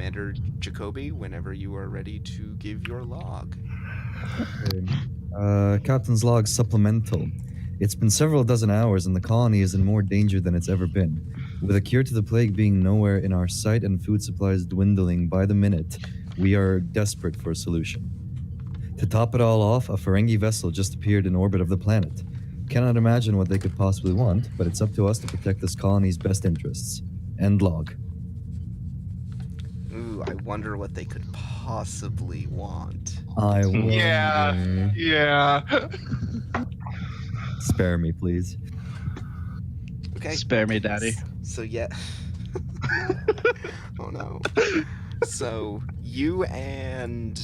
Commander Jacoby, whenever you are ready to give your log. Captain's log supplemental. It's been several dozen hours and the colony is in more danger than it's ever been. With a cure to the plague being nowhere in our sight and food supplies dwindling by the minute, we are desperate for a solution. To top it all off, a Ferengi vessel just appeared in orbit of the planet. Cannot imagine what they could possibly want, but it's up to us to protect this colony's best interests. End log. Ooh, I wonder what they could possibly want. I wonder. Yeah. Spare me, please. Okay. Spare me, Daddy. So yeah. Oh no. So you and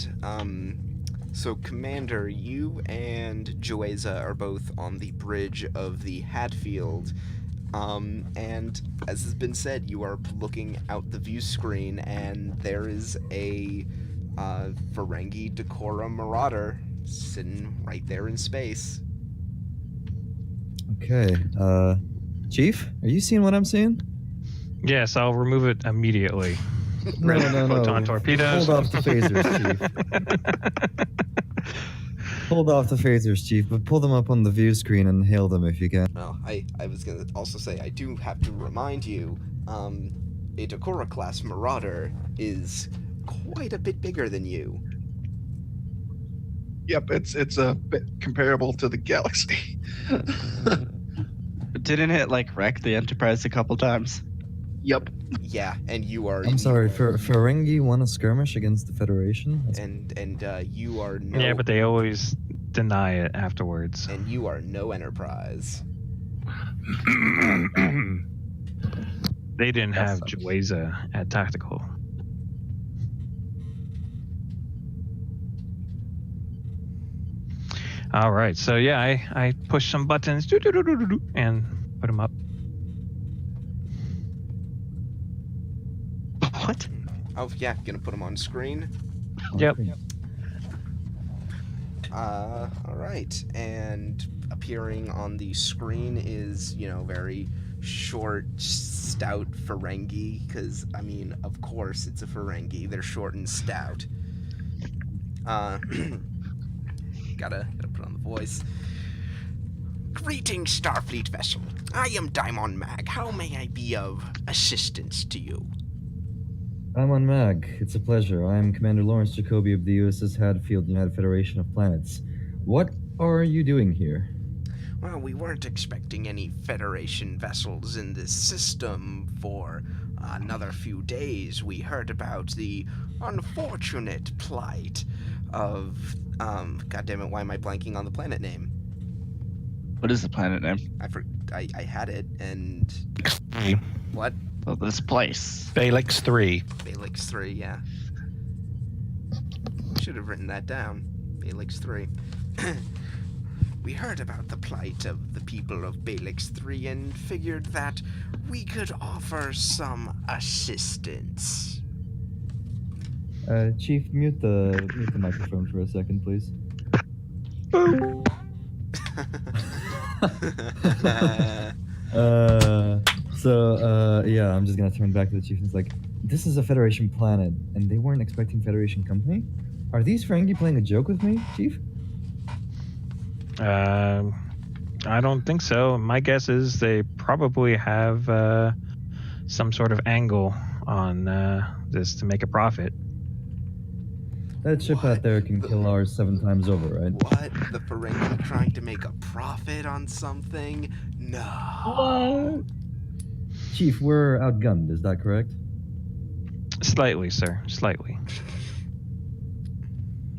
Commander, you and Joeza are both on the bridge of the Hatfield. And as has been said, you are looking out the view screen, and there is a Ferengi Decora Marauder sitting right there in space. Okay, Chief, are you seeing what I'm seeing? Yes, I'll remove it immediately. No. Photon torpedoes. Hold off the phasers, Chief. Hold off the phasers, Chief, but pull them up on the view screen and hail them if you can. Well, I was going to also say, I do have to remind you, a Decora-class Marauder is quite a bit bigger than you. Yep, it's a bit comparable to the Galaxy. But didn't it, wreck the Enterprise a couple times? Yep. Yeah, and you are... I'm sorry, Ferengi won a skirmish against the Federation? And you are no... Yeah, but they always deny it afterwards. And you are no Enterprise. They didn't have Joeza at Tactical. All right, so yeah, I pushed some buttons and put them up. What? Oh, yeah, gonna put them on screen. Yep. Alright, and appearing on the screen is, very short, stout Ferengi, because, of course it's a Ferengi, they're short and stout. Gotta put on the voice. Greetings, Starfleet vessel. I am Daimon Mag. How may I be of assistance to you? I'm on Mag. It's a pleasure. I am Commander Lawrence Jacoby of the USS Hadfield United Federation of Planets. What are you doing here? Well, we weren't expecting any Federation vessels in this system for another few days. We heard about the unfortunate plight of... goddammit, why am I blanking on the planet name? What is the planet name? I had it, and... What? Well, this place. Balix 3. Balix 3, yeah. Should have written that down. Balix 3. We heard about the plight of the people of Balix 3 and figured that we could offer some assistance. Chief, mute the microphone for a second, please. Yeah, I'm just gonna turn back to the chief and it's like, this is a Federation planet, and they weren't expecting Federation company? Are these Ferengi playing a joke with me, Chief? I don't think so. My guess is they probably have some sort of angle on this to make a profit. That ship out there can kill ours 7 times over, right? What? The Ferengi trying to make a profit on something? No. What? Chief, we're outgunned, is that correct? Slightly, sir. Slightly.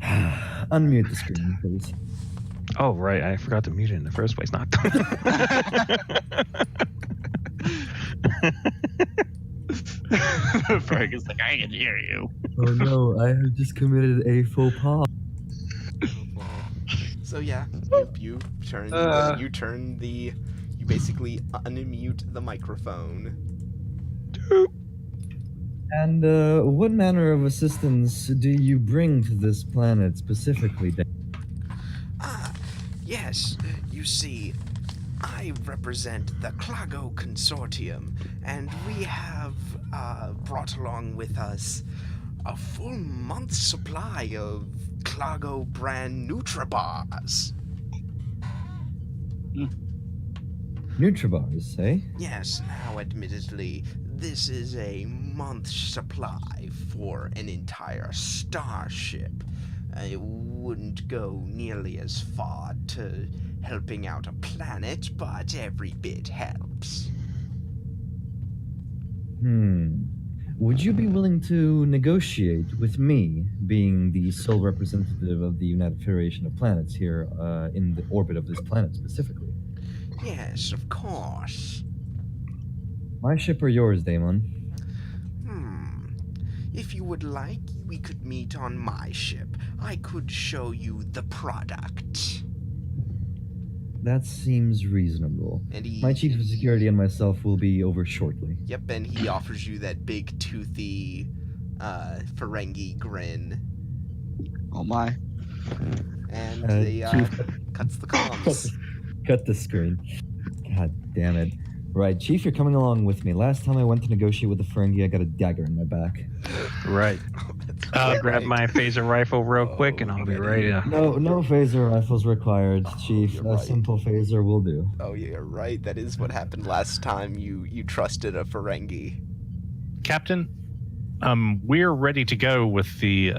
Unmute the screen, please. Oh, right. I forgot to mute it in the first place. Not. Frank is like, I can hear you. Oh no, I have just committed a faux pas. So yeah, you basically unmute the microphone. And what manner of assistance do you bring to this planet specifically? Yes, you see, I represent the Clago Consortium, and we have brought along with us A full month's supply of Clago brand Nutribars. Nutribars, eh? Yes, now admittedly, this is a month's supply for an entire starship. It wouldn't go nearly as far to helping out a planet, but every bit helps. Would you be willing to negotiate with me, being the sole representative of the United Federation of Planets here in the orbit of this planet specifically? Yes, of course. My ship or yours, Damon? If you would like, we could meet on my ship. I could show you the product. That seems reasonable. And he, My chief of security and myself will be over shortly. Yep, and he offers you that big toothy Ferengi grin. Oh my. And he cuts the comms. Cut the screen. God damn it. Right, Chief, you're coming along with me. Last time I went to negotiate with the Ferengi, I got a dagger in my back. Right. I'll grab my phaser rifle real quick, and I'll be ready to... No phaser rifles required, Chief. you're A right. simple phaser will do. Oh, you're right. That is what happened last time you trusted a Ferengi. Captain, we're ready to go with the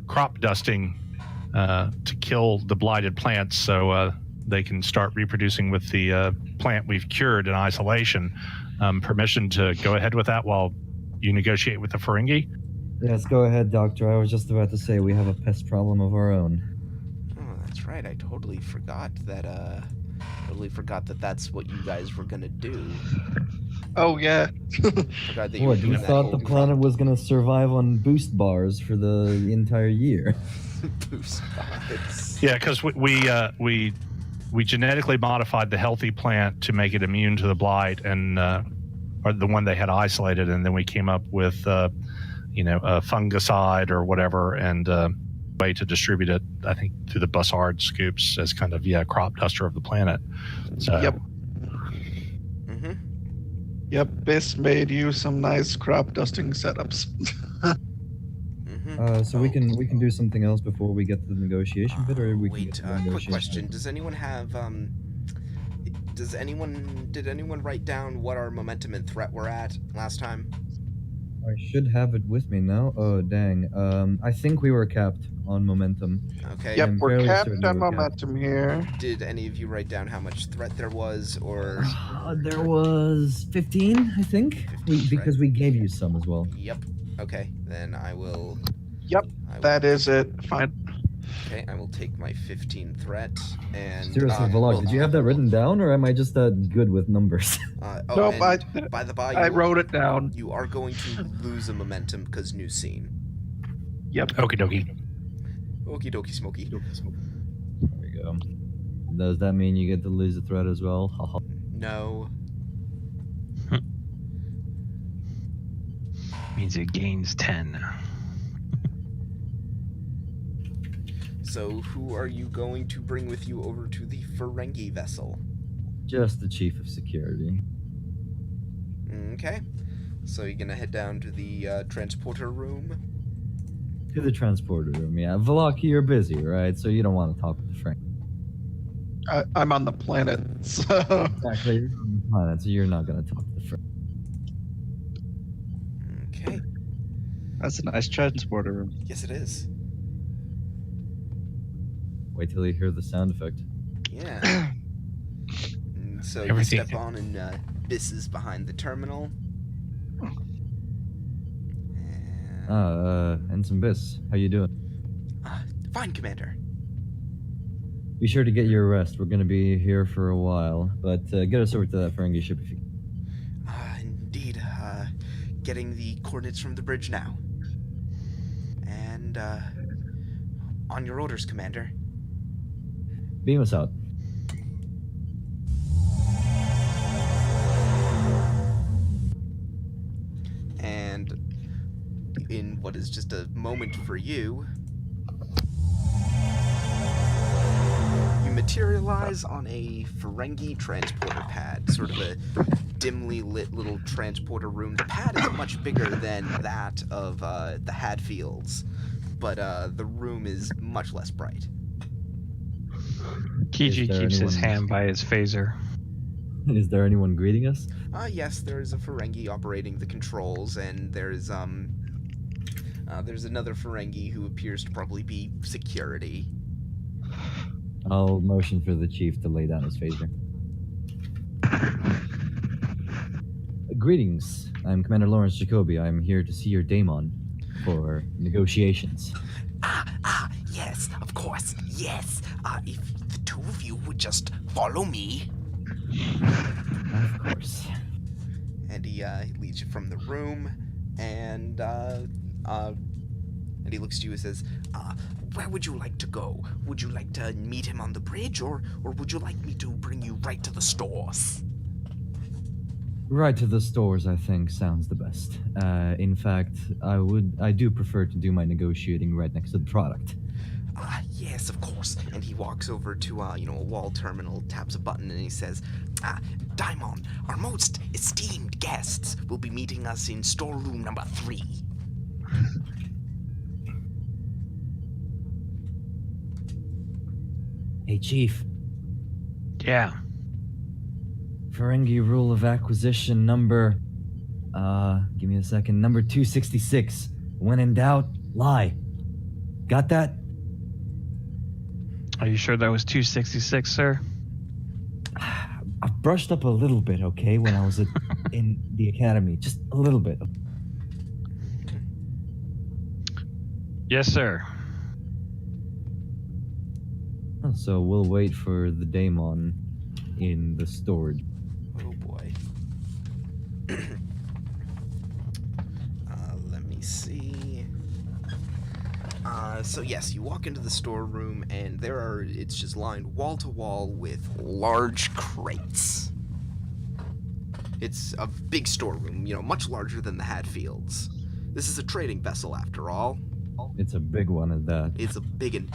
crop dusting to kill the blighted plants so they can start reproducing with the plant we've cured in isolation. Permission to go ahead with that while you negotiate with the Ferengi? Yes, go ahead, Doctor. I was just about to say we have a pest problem of our own. Oh, that's right. I totally forgot that. That's what you guys were gonna do. Oh yeah. Forgot that you were What, doing you that thought whole the planet was gonna survive on boost bars for the entire year? boost vibes. Yeah, because we genetically modified the healthy plant to make it immune to the blight, and or the one they had isolated, and then we came up with a fungicide or whatever, and way to distribute it. I think through the Bussard scoops as kind of crop duster of the planet. So Yep. Mm-hmm. Yep. Biss made you some nice crop dusting setups. Mm-hmm. So we can do something else before we get to the negotiation bit, or we can get Wait. to the Quick negotiation question: bit? Does anyone have Did anyone write down what our momentum and threat were at last time? I should have it with me now. Oh dang. I think we were capped on momentum. Okay. Yep, I'm we're fairly capped certain on we were capped. momentum here. Did any of you write down how much threat there was, or? There was 15, I think, 15, because right. we gave you some as well. Yep. Okay. Then I will. Yep, I will, that is it. Fine. Okay. I will take my 15 threat and. Seriously, Vlog, did you have that written down, or am I just that good with numbers? Oh, Nope, and by the by, I wrote it down. You are going to lose a momentum because new scene. Yep. okie dokie. Okie dokie smoky. There we go. Does that mean you get to lose a threat as well? Haha. No. Means it gains 10. So who are you going to bring with you over to the Ferengi vessel? Just the chief of security. Okay. So you're gonna head down to the transporter room? To the transporter room, yeah. Vlog, you're busy, right? So you don't want to talk with the Frank. I'm on the planet, so Exactly. You're on the planet, so you're not going to talk to the Frank. Okay. That's a nice transporter room. Yes, it is. Wait till you hear the sound effect. Yeah. And so you Everything- step on, and Biss is behind the terminal. And some bis. How you doing? Fine, Commander. Be sure to get your rest. We're going to be here for a while, but get us over to that Ferengi ship if you can. Indeed. Getting the coordinates from the bridge now. And, on your orders, Commander. Beam us out. And in what is just a moment for you, you materialize on a Ferengi transporter pad, sort of a dimly lit little transporter room. The pad is much bigger than that of the Hadfields, but the room is much less bright. Kiji Is there keeps his anyone- hand by his phaser. Is there anyone greeting us? Yes, there's a Ferengi operating the controls, and there's another Ferengi who appears to probably be security. I'll motion for the chief to lay down his phaser. Greetings. I'm Commander Lawrence Jacoby. I'm here to see your daemon for negotiations. Yes, of course, yes. If the two of you would just follow me. Of course. And he leads you from the room, and he looks to you and says, where would you like to go? Would you like to meet him on the bridge, or would you like me to bring you right to the stores? Right to the stores, I think, sounds the best. In fact, I do prefer to do my negotiating right next to the product. Yes, of course. And he walks over to, a wall terminal, taps a button, and he says, Daimon, our most esteemed guests will be meeting us in storeroom number 3. Hey, Chief. Yeah. Ferengi rule of acquisition number, give me a second, number 266. When in doubt, lie. Got that? Are you sure that was 266, sir? I brushed up a little bit, okay, when I was in the academy. Just a little bit. Yes, sir. So we'll wait for the daemon in the storage. Oh boy. Let me see. So yes, you walk into the storeroom, and it's just lined wall to wall with large crates. It's a big storeroom, much larger than the Hadfields. This is a trading vessel, after all. It's a big one at that. It's a biggin'.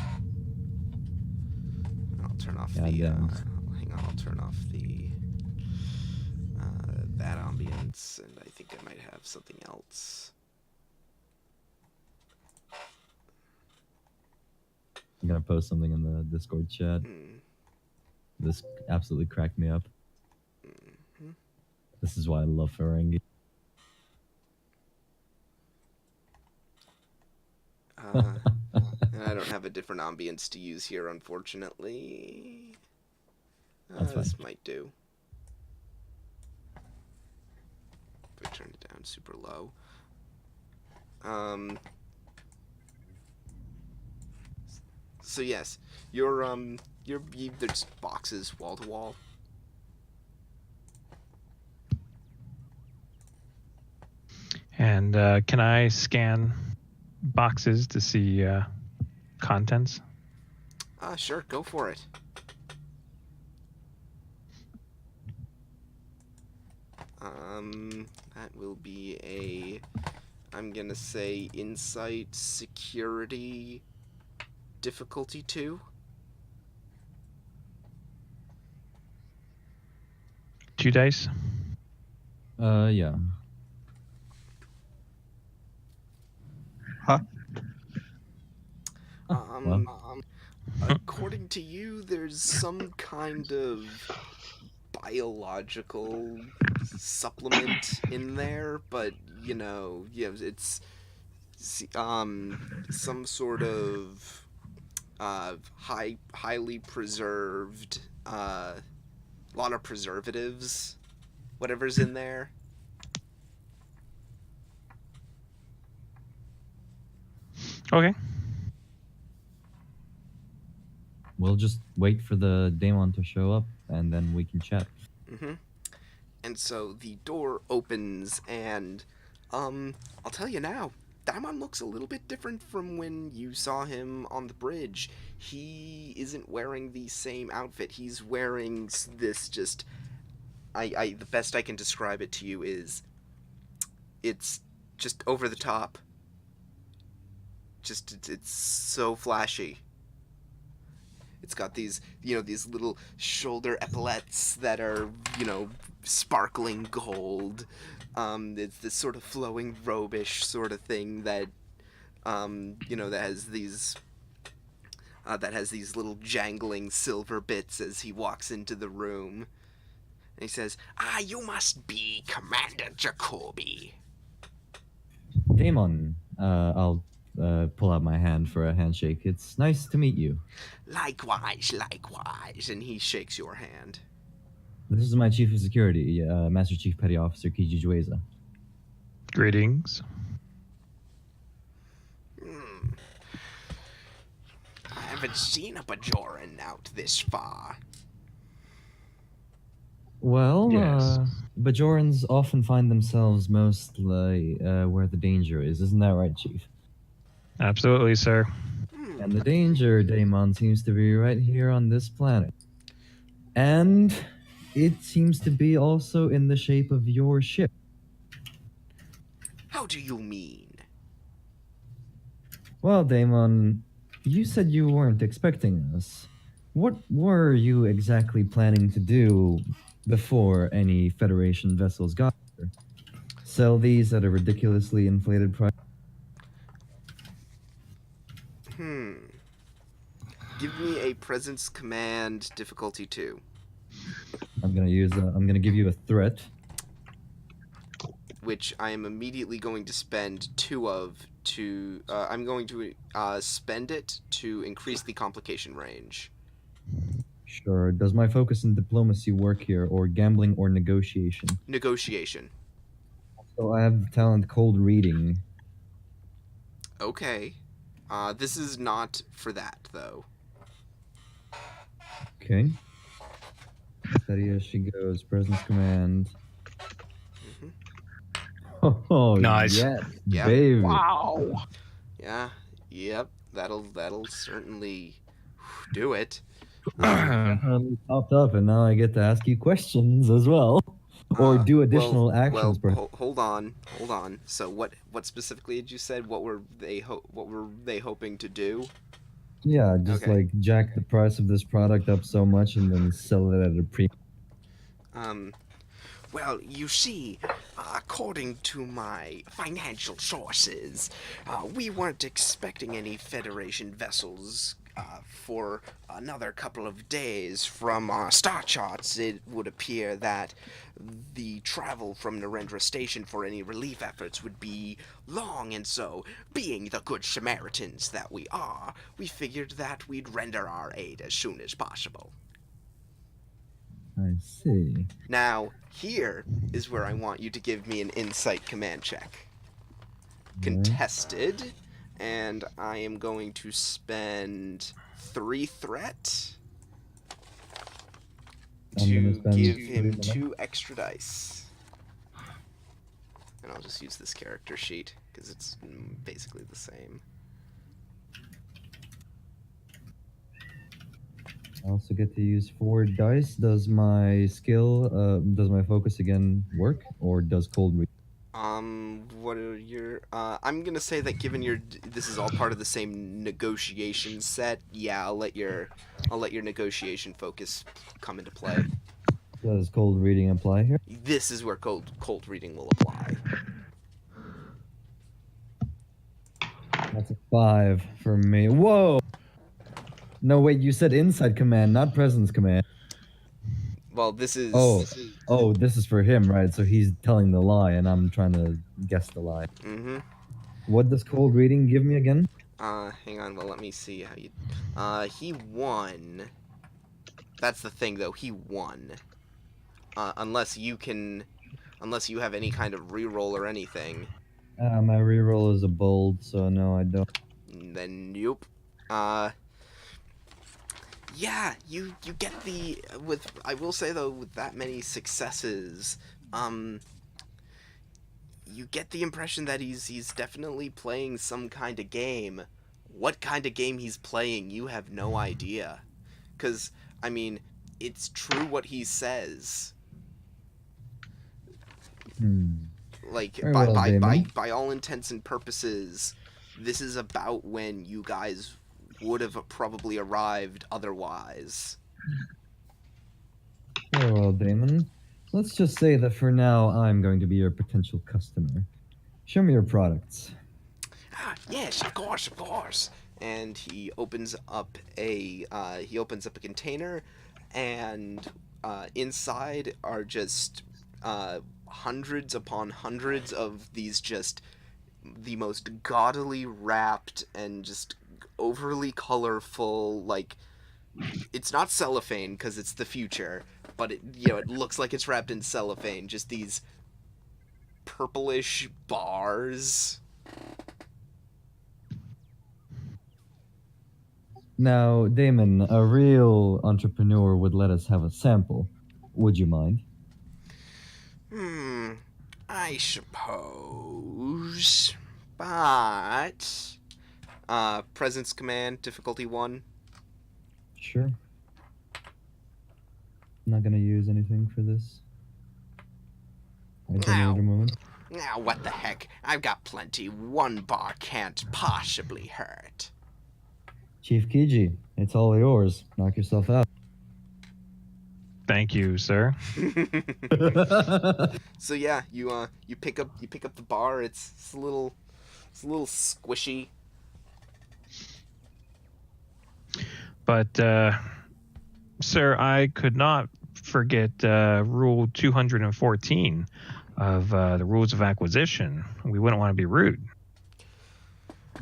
I'll turn off God damn. hang on, I'll turn off that ambience, and I think I might have something else. I'm gonna post something in the Discord chat. This absolutely cracked me up. This is why I love Ferengi. And I don't have a different ambience to use here, unfortunately. That's This fine. might do. If I turn it down super low. So yes, there's boxes wall to wall. And can I scan boxes to see contents? Sure, go for it. That will be I'm gonna say insight security difficulty 2. 2 dice. Yeah. Huh? According to you, there's some kind of biological supplement in there, but it's some sort of highly preserved, lot of preservatives, whatever's in there. Okay. We'll just wait for the daemon to show up, and then we can chat. And so the door opens, and I'll tell you now, Daimon looks a little bit different from when you saw him on the bridge. He isn't wearing the same outfit. He's wearing this just... the best I can describe it to you is... it's just over the top. It's so flashy. It's got these, these little shoulder epaulets that are, sparkling gold. It's this sort of flowing robish sort of thing that, that has these little jangling silver bits as he walks into the room. And he says, you must be Commander Jacoby. Damon, I'll pull out my hand for a handshake. It's nice to meet you. Likewise. And he shakes your hand. This is my Chief of Security, Master Chief Petty Officer Kiji Jueza. Greetings. I haven't seen a Bajoran out this far. Well, Yes. Bajorans often find themselves mostly where the danger is. Isn't that right, Chief? Absolutely, sir. And the danger, Damon, seems to be right here on this planet. And it seems to be also in the shape of your ship. How do you mean? Well, Damon, you said you weren't expecting us. What were you exactly planning to do before any Federation vessels got here? Sell these at a ridiculously inflated price? Give me a presence command difficulty 2. I'm gonna give you a threat. Which I am immediately going to spend 2 of to. I'm going to spend it to increase the complication range. Sure. Does my focus in diplomacy work here, or gambling, or negotiation? Negotiation. So I have the talent cold reading. Okay. This is not for that, though. Okay. Steady as she goes. Presence command. Oh, Nice. yes, Yeah. baby. Wow. Yeah. Yep. That'll certainly do it. Popped up, and now I get to ask you questions as well, or do additional actions. Hold on. So what specifically did you said? What were they hoping to do? Yeah, just Okay. like jack the price of this product up so much, and then sell it at a premium. Well, you see, according to my financial sources, we weren't expecting any Federation vessels for another couple of days. From our star charts, it would appear that the travel from Narendra Station for any relief efforts would be long, and so, being the good Samaritans that we are, we figured that we'd render our aid as soon as possible. I see. Now, here is where I want you to give me an insight command check. Contested, and I am going to spend 3 threat I'm to gonna spend give 3 him minutes. 2 extra dice. And I'll just use this character sheet, because it's basically the same. I also get to use 4 dice. Does my does my focus again work, or does cold read? What are your, I'm gonna say that given this is all part of the same negotiation set, yeah, I'll let your negotiation focus come into play. Does cold reading apply here? This is where cold reading will apply. That's a 5 for me. Whoa! No, wait, you said inside command, not presence command. Well, this is... Oh, this is for him, right? So he's telling the lie, and I'm trying to guess the lie. Mm-hmm. What does cold reading give me again? Hang on, well, let me see how you... he won. That's the thing, though, he won. Unless you have any kind of reroll or anything. My reroll is a bold, so no, I don't. Then, nope. Yeah, you get I will say, though, with that many successes, you get the impression that he's definitely playing some kind of game. What kind of game he's playing, you have no idea. 'Cause, I mean, it's true what he says. Like, Very well, Damon. by all intents and purposes, this is about when you guys would have probably arrived otherwise. Very well, Damon. Let's just say that for now, I'm going to be your potential customer. Show me your products. Ah, yes, of course, of course. And he opens up a container, and inside are just hundreds upon hundreds of these just the most gaudily wrapped and just overly colorful, like, it's not cellophane because it's the future, but it looks like it's wrapped in cellophane. Just these purplish bars. Now, Damon, a real entrepreneur would let us have a sample. Would you mind? I suppose. But presence command, difficulty 1. Sure. Not gonna use anything for this. I don't Ow. need a moment. Now, what the heck? I've got plenty. 1 bar can't possibly hurt. Chief Kiji, it's all yours. Knock yourself out. Thank you, sir. So yeah, you pick up the bar. It's a little squishy. But, sir, I could not forget Rule 214 of the Rules of Acquisition. We wouldn't want to be rude.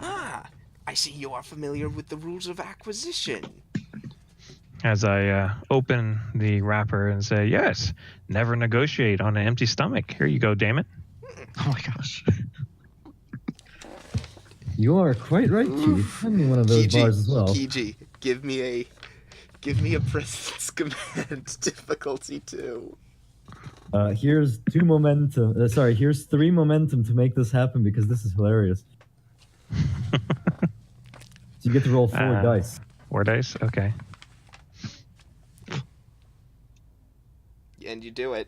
Ah, I see you are familiar with the rules of acquisition. As I open the wrapper and say, yes, never negotiate on an empty stomach. Here you go, Damon. Oh my gosh. You are quite right, Chief. I need one of those Kiji, bars as well. Kiji, give me a presence command, difficulty 2. Here's 2 momentum. Here's 3 momentum to make this happen because this is hilarious. So you get to roll 4 dice. 4 dice? Okay. And you do it.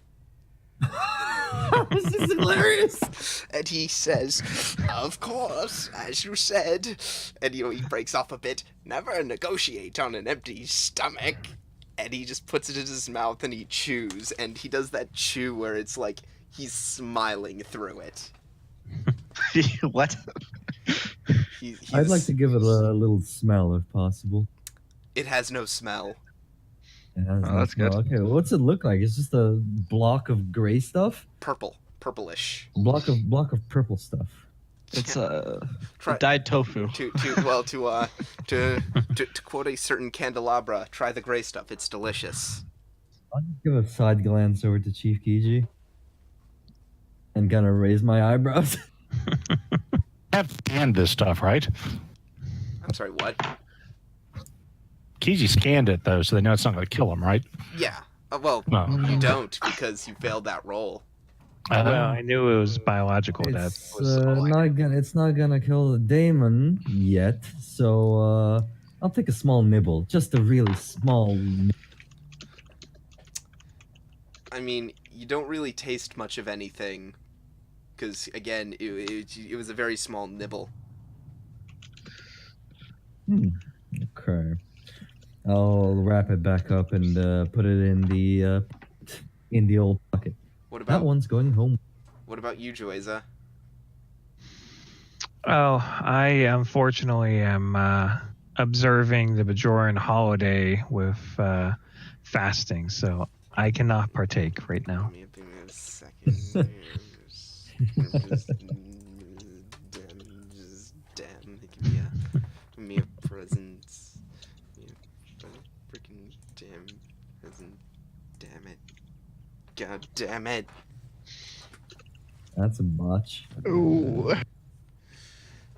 This is hilarious. And he says, of course, as you said. And he breaks off a bit. Never negotiate on an empty stomach. And he just puts it in his mouth and he chews. And he does that chew where it's like he's smiling through it. What? I'd like to give it a little smell if possible. It has no smell. It has Oh, no that's smell. good. Okay, what's it look like? It's just a block of gray stuff? Purplish. Block of purple stuff. It's Try- dyed tofu. To quote a certain candelabra, try the gray stuff. It's delicious. I'll just give a side glance over to Chief Kiji and kind of raise my eyebrows. Have scanned this stuff, right? I'm sorry, what? Kiji scanned it though, so they know it's not going to kill him, right? Yeah. Well, No. you don't because you failed that roll. Well, I knew it was biological death. It's not gonna kill the Damon yet, so I'll take a small nibble, just a really small. I mean, you don't really taste much of anything because, again, it was a very small nibble. Okay, I'll wrap it back up and put it in the old pocket. What That about one's going home. What about you, Joeza? Oh, I unfortunately am observing the Bajoran holiday with fasting, so I cannot partake right now. Give me a second. Damn. Give me a present. Freaking damn present. Damn it. God damn it. That's a botch. Ooh.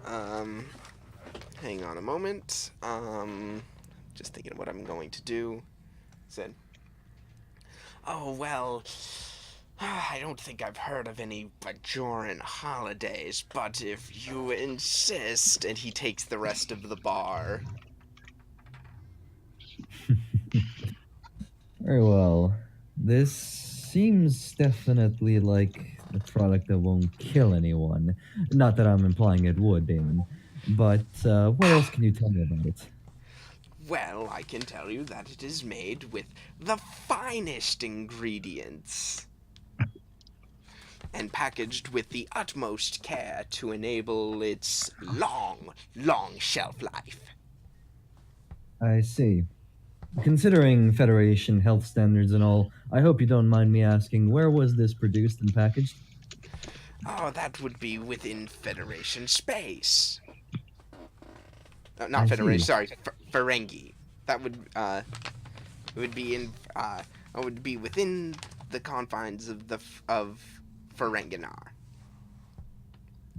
Hang on a moment. Just thinking of what I'm going to do. Said, oh, well, I don't think I've heard of any Bajoran holidays, but if you insist, and he takes the rest of the bar. Very well. This seems definitely like a product that won't kill anyone. Not that I'm implying it would, Damon. But what else can you tell me about it? Well, I can tell you that it is made with the finest ingredients and packaged with the utmost care to enable its long shelf life. I see. Considering Federation health standards and all, I hope you don't mind me asking, where was this produced and packaged? Oh, that would be within Federation space. I Not Federation, see. sorry, Ferengi. That would, would be within the confines of of Ferenginar.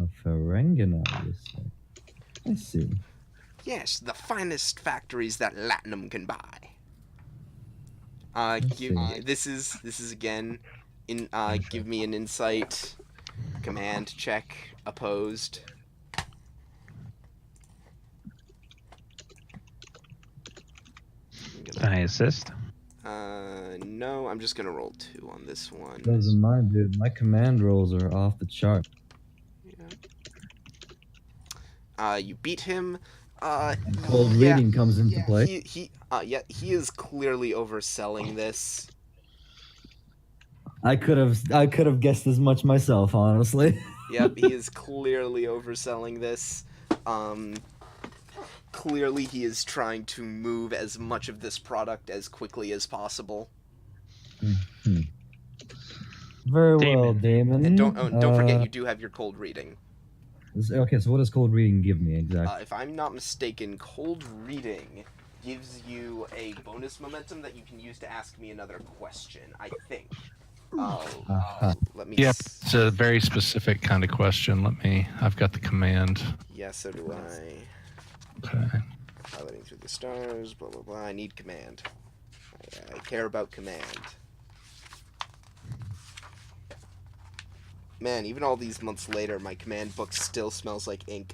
A Ferenginar, you say? I see. Yes, the finest factories that Latinum can buy. see. This is again, give me an insight, command check, opposed. Can I assist? No, I'm just gonna roll 2 on this one. Doesn't mind, dude. My command rolls are off the chart. You beat him. And cold reading comes into play. He is clearly overselling this. I could have guessed as much myself, honestly. Yep, he is clearly overselling this. Clearly he is trying to move as much of this product as quickly as possible. Very well, Damon. And don't forget, you do have your cold reading. Okay, so what does cold reading give me exactly? If I'm not mistaken, cold reading gives you a bonus momentum that you can use to ask me another question, I think. Let me... Yep, it's a very specific kind of question. I've got the command. Yeah, so do I. Okay. Piloting through the stars, blah, blah, blah. I need command. I care about command. Man, even all these months later, my command book still smells like ink.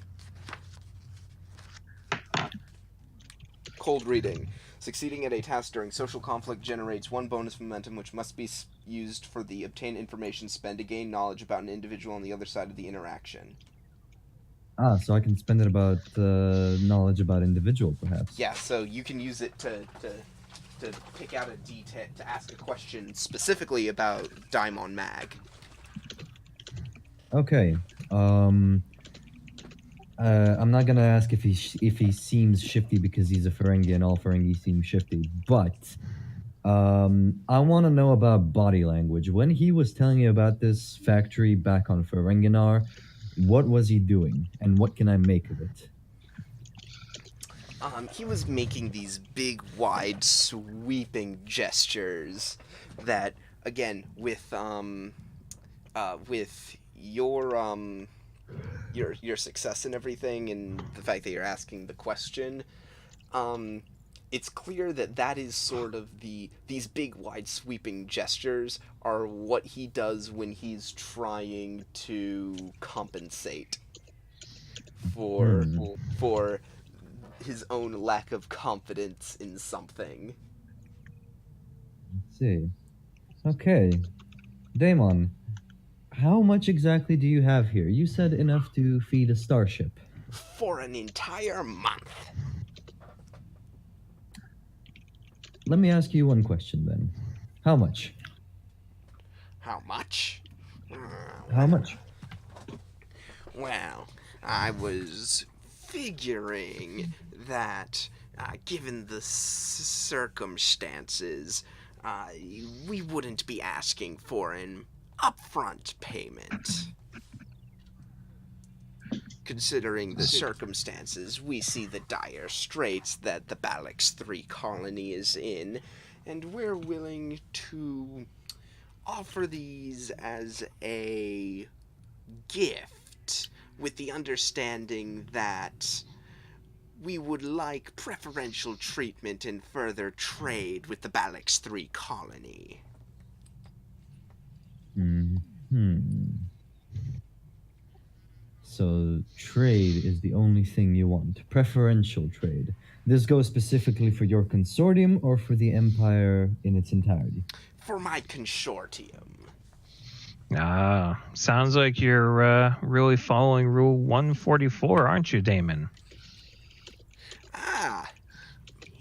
Cold reading. Succeeding at a task during social conflict generates 1 bonus momentum, which must be used for the obtained information spend to gain knowledge about an individual on the other side of the interaction. So I can spend it about knowledge about individual, perhaps. Yeah, so you can use it to pick out a detail, to ask a question specifically about Daimon Mag. Okay. I'm not gonna ask if he seems shifty because he's a Ferengi and all Ferengi seem shifty, but I want to know about body language. When he was telling you about this factory back on Ferenginar, what was he doing, and what can I make of it? He was making these big, wide, sweeping gestures that, again, with your success and everything, and the fact that you're asking the question, it's clear that is sort of these big, wide, sweeping gestures are what he does when he's trying to compensate for his own lack of confidence in something. Let's see. Okay. Damon, how much exactly do you have here? You said enough to feed a starship. For an entire month. Let me ask you one question then. How much? How much? How much? Well, I was figuring that, given the circumstances, we wouldn't be asking for an upfront payment. Considering the circumstances, we see the dire straits that the Balix 3 colony is in, and we're willing to offer these as a gift, with the understanding that we would like preferential treatment and further trade with the Balix 3 colony. So trade is the only thing you want. Preferential trade. This goes specifically for your consortium or for the Empire in its entirety? For my consortium. Sounds like you're really following Rule 144, aren't you, Damon?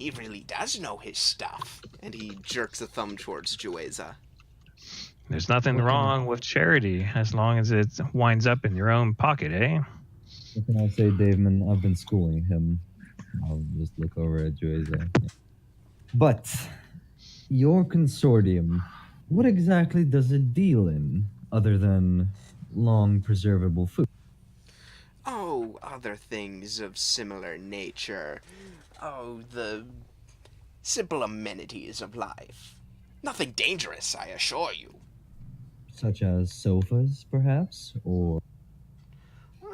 He really does know his stuff. And he jerks a thumb towards Jueza. There's nothing wrong with charity as long as it winds up in your own pocket, eh? What can I say, Daveman? I've been schooling him. I'll just look over at Jueza. But your consortium, what exactly does it deal in other than long preservable food? Oh, other things of similar nature. Oh, the simple amenities of life. Nothing dangerous, I assure you. Such as sofas, perhaps? Or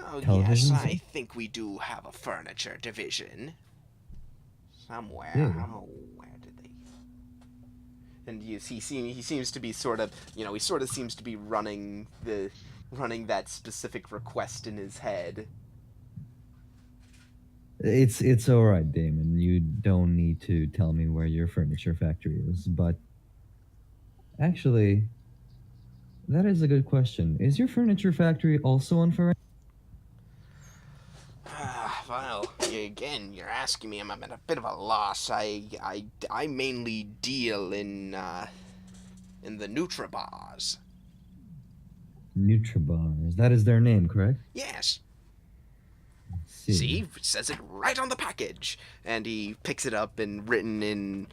Oh, yes, televisions? I think we do have a furniture division. Somewhere. Yeah. Oh, where did they... And he seems to be sort of, he sort of seems to be running that specific request in his head. It's all right, Damon. You don't need to tell me where your furniture factory is, but actually, that is a good question. Is your furniture factory also on Ferrari? Well, again, you're asking me. I'm at a bit of a loss. I mainly deal in the Nutribars. Nutribars. That is their name, correct? Yes. See. See, it says it right on the package. And he picks it up and written in.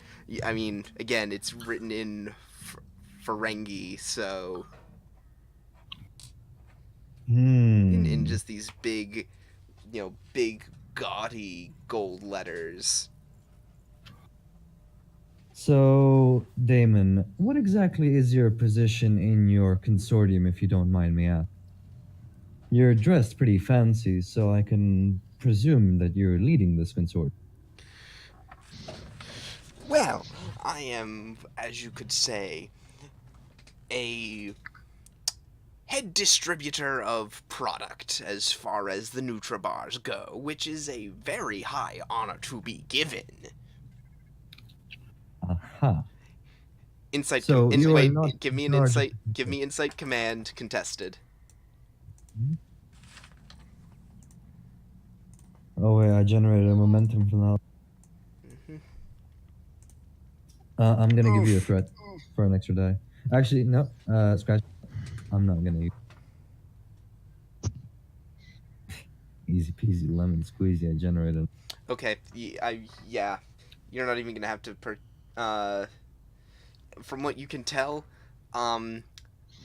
I mean, again, it's written in Ferengi, so in just these big, big gaudy gold letters. So, Damon, what exactly is your position in your consortium, if you don't mind me asking? You're dressed pretty fancy, so I can presume that you're leading this consortium. Well, I am, as you could say, a head distributor of product as far as the Nutribars go, which is a very high honor to be given. Aha. Insight. So you are wait, not give me in an charge insight. of- Give me insight command contested. Oh wait, I generated a momentum from that. I'm gonna give you a threat for an extra die. Actually, no. Scratch. I'm not gonna. Easy peasy lemon squeezy. I generated. Okay. Yeah. You're not even gonna have to. From what you can tell,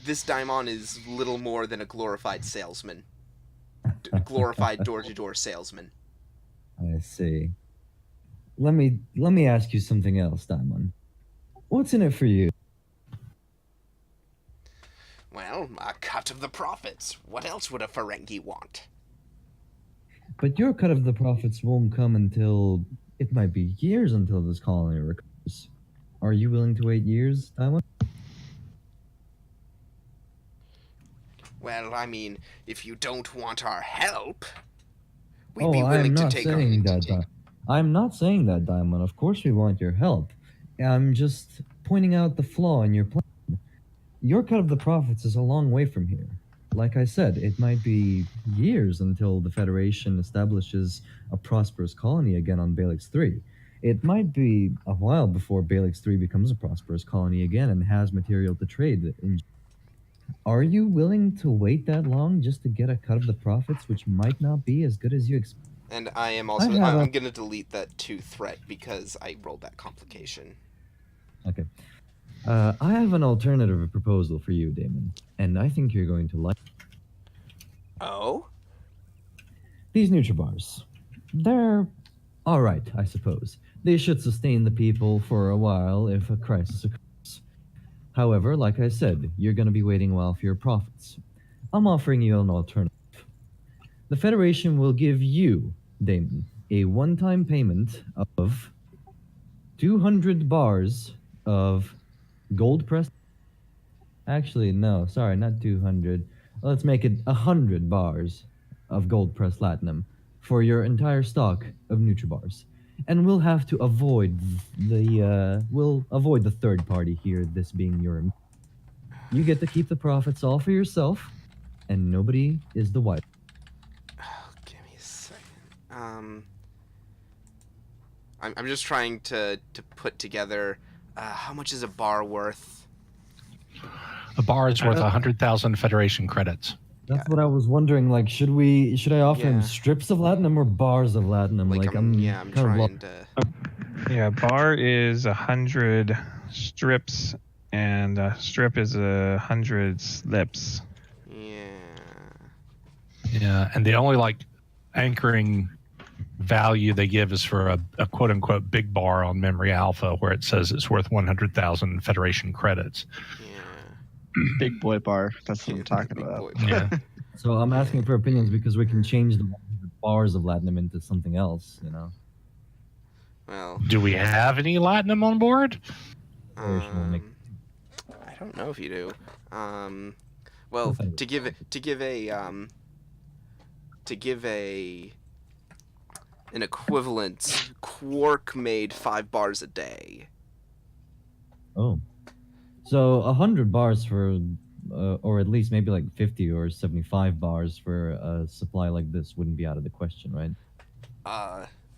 this Daimon is little more than a glorified salesman. Glorified door-to-door salesman. I see. Let me ask you something else, Diamond. What's in it for you? Well, a cut of the profits. What else would a Ferengi want? But your cut of the profits won't come until it might be years until this colony recovers. Are you willing to wait years, Diamond? Well, I mean, if you don't want our help, we'd Oh, be willing I'm to not take saying that. I'm not saying that, Diamond. Of course, we want your help. I'm just pointing out the flaw in your plan. Your cut of the profits is a long way from here. Like I said, it might be years until the Federation establishes a prosperous colony again on Balix 3. It might be a while before Balix 3 becomes a prosperous colony again and has material to trade. Are you willing to wait that long just to get a cut of the profits, which might not be as good as you expect? And I am also. I'm going to delete that 2 threat because I rolled that complication. Okay. I have an alternative proposal for you, Damon, and I think you're going to like Oh? these Nutribars. They're all right, I suppose. They should sustain the people for a while if a crisis occurs. However, like I said, you're going to be waiting a while for your profits. I'm offering you an alternative. The Federation will give you, Damon, a one-time payment of 200 bars of gold press. Actually, no, sorry, not 200. Let's make it 100 bars of gold pressed platinum for your entire stock of Nutribars. And we'll have to avoid the third party here, this being your. You get to keep the profits all for yourself, and nobody is the wiser. Oh, give me a second. I'm just trying to put together how much is a bar worth? A bar is worth 100,000 Federation credits. That's what I was wondering. Like, should I offer him Yeah. strips of latinum or bars of latinum? Like, I'm kind of trying to. Yeah, bar is 100 strips, and a strip is 100 slips. Yeah. Yeah, and the only like anchoring value they give is for a quote unquote big bar on Memory Alpha, where it says it's worth 100,000 Federation credits. Yeah. Big boy bar. That's what I'm talking Big about. boy. Yeah. So I'm asking for opinions because we can change the bars of latinum into something else. Well, Do we have any latinum on board? I don't know if you do. Well, to give an equivalent, Quark made 5 bars a day. Oh, so 100 bars for, or at least maybe like 50 or 75 bars for a supply like this wouldn't be out of the question, right?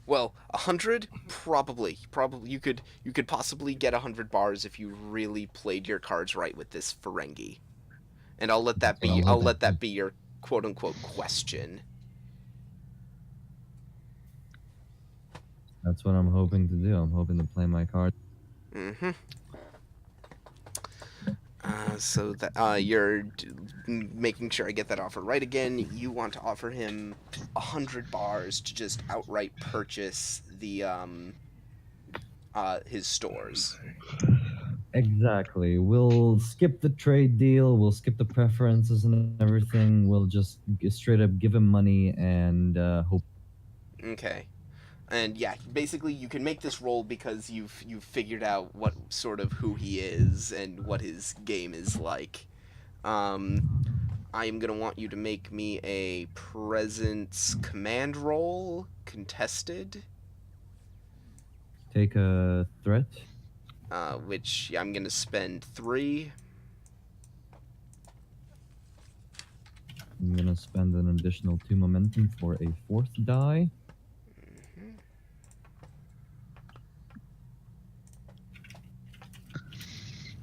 Well, 100 probably you could possibly get 100 bars if you really played your cards right with this Ferengi. And I'll let that be your quote unquote question. That's what I'm hoping to do. I'm hoping to play my cards. Mm-hmm. So that you're making sure I get that offer right again. You want to offer him 100 bars to just outright purchase the his stores. Exactly. We'll skip the trade deal. We'll skip the preferences and everything. We'll just straight up give him money and hope. Okay. And yeah, basically you can make this roll because you've figured out what sort of who he is and what his game is like. I am gonna want you to make me a presence command roll, contested. Take a threat. Which I'm gonna spend 3. I'm gonna spend an additional 2 momentum for a 4th die.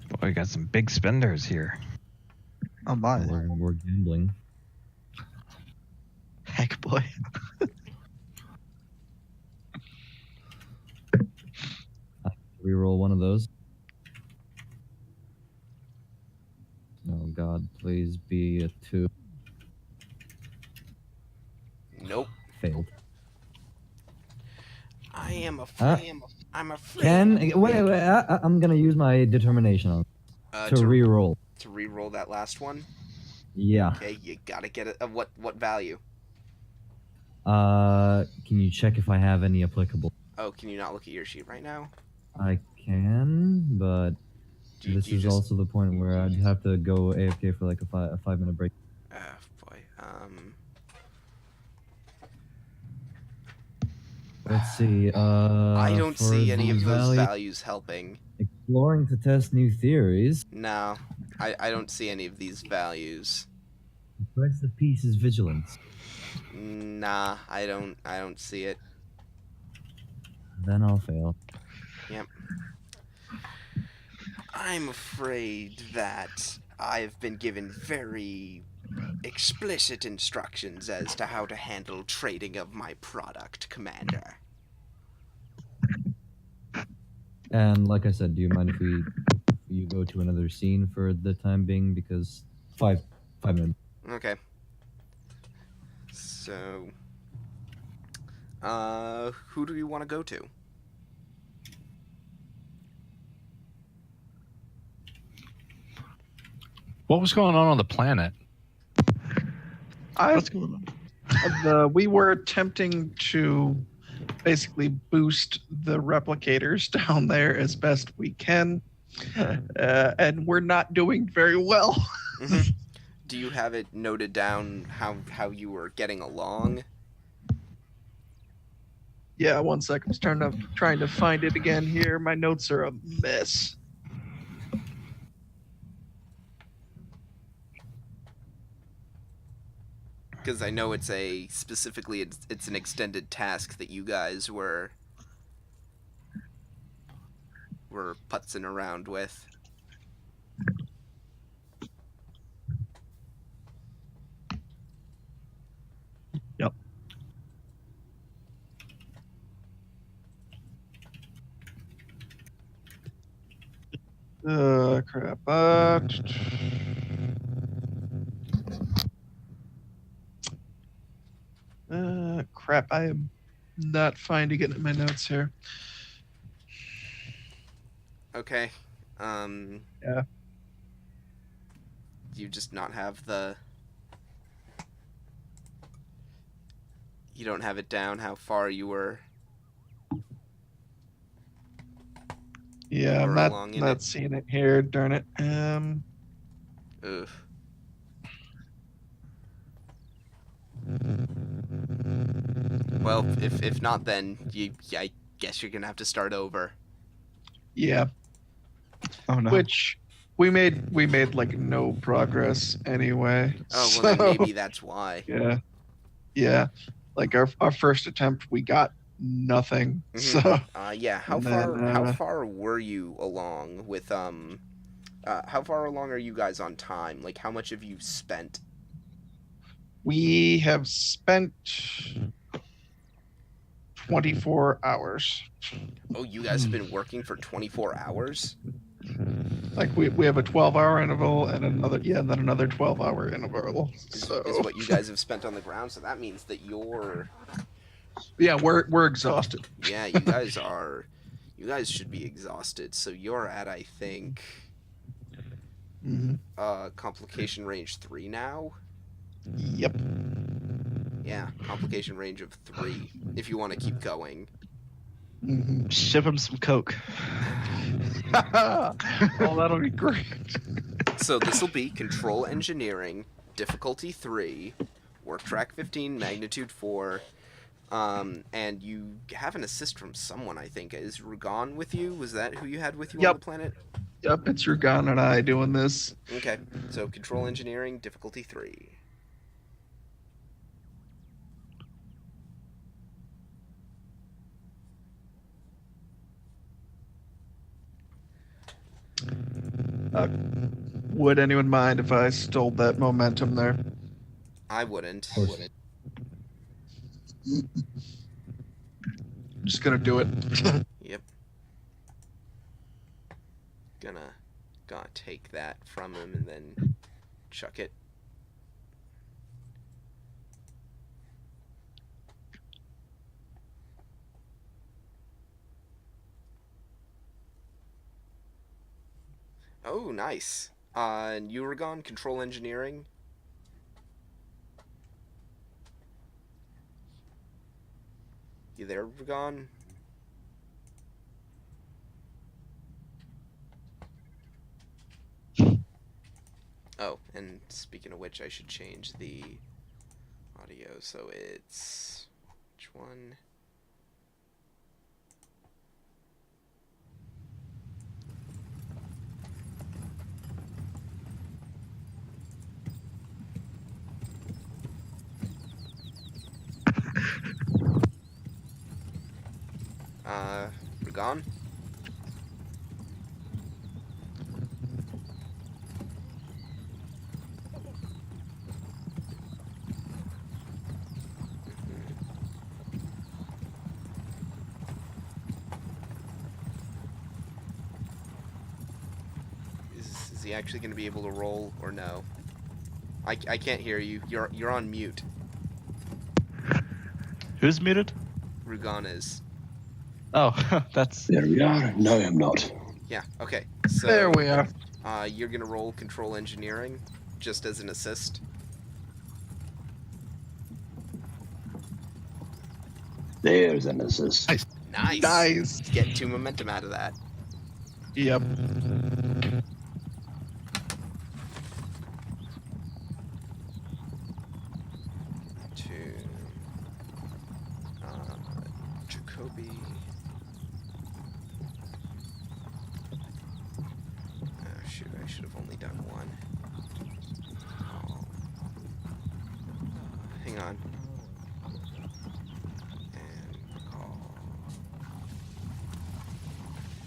Boy, we got some big spenders here. Oh my. We're gambling. Heck boy. Reroll one of those. Oh God, please be a 2. Nope. Failed. I'm afraid. I'm gonna use my determination on to reroll. To reroll that last one. Yeah. Okay, you gotta get it. What value? Can you check if I have any applicable? Oh, can you not look at your sheet right now? I can, but this is also the point where I'd have to go AFK for like a 5-minute break. Boy. Let's see. I don't for see any the of those value- values helping. Exploring to test new theories. No, I don't see any of these values. The price of peace is vigilance. Nah, I don't see it. Then I'll fail. Yep. I'm afraid that I've been given very explicit instructions as to how to handle trading of my product, Commander. And like I said, do you mind if you go to another scene for the time being? Because 5 minutes. Okay. So, who do you want to go to? What was going on the planet? What's going on? We were attempting to basically boost the replicators down there as best we can, and we're not doing very well. Mm-hmm. Do you have it noted down how you were getting along? Yeah, 1 second. I'm trying to find it again here. My notes are a mess. Because I know it's specifically it's an extended task that you guys were we're putzing around with. Yep. Crap. Crap. I am not finding it in my notes here. Okay. Yeah. Do you just not have the... You don't have it down how far you were... Yeah, Or I'm along in not it. seeing it here. Darn it. Ugh. Well, if not, then I guess you're gonna have to start over. Yeah. Oh no. Which we made like no progress anyway. Oh, well, then so, maybe that's why. Yeah. Yeah. Like our first attempt, we got nothing. Mhm. So Yeah. How And far? then, How far were you along with How far along are you guys on time? Like, how much have you spent? we have spent 24 hours. Oh, you guys have been working for 24 hours? Like we have a 12-hour interval and then another 12-hour interval. So Is what you guys have spent on the ground. So that means that you're... yeah, we're exhausted. Yeah, you guys are... You guys should be exhausted. So you're at, I think... Mhm. Complication range 3 now? Yep. Yeah, complication range of 3, if you want to keep going. Mhm. Ship him some coke. Oh, that'll be great. So this will be Control Engineering, difficulty 3, work track 15, magnitude 4, and you have an assist from someone, I think. Is Rugan with you? Was that who you had with you on Yep. the planet? Yep, it's Rugan and I doing this. Okay, so Control Engineering, difficulty 3. Would anyone mind if I stole that momentum there? I wouldn't. Just gonna do it. Yep. Gonna take that from him and then chuck it. Oh, nice. And Uragon, Control Engineering. You there, Uragon? Oh, and speaking of which, I should change the audio so it's... Which one? We're gone? Is he actually going to be able to roll or no? I can't hear you. You're on mute. Who's muted? Rugan is. Oh, that's There we are. No, I'm not. Yeah, okay. So There we are. you're gonna roll Control Engineering just as an assist. There's an assist. Nice. Nice. Get 2 momentum out of that. Yep. To Jacoby. Oh shoot! I should have only done 1. Oh. Hang on. And call.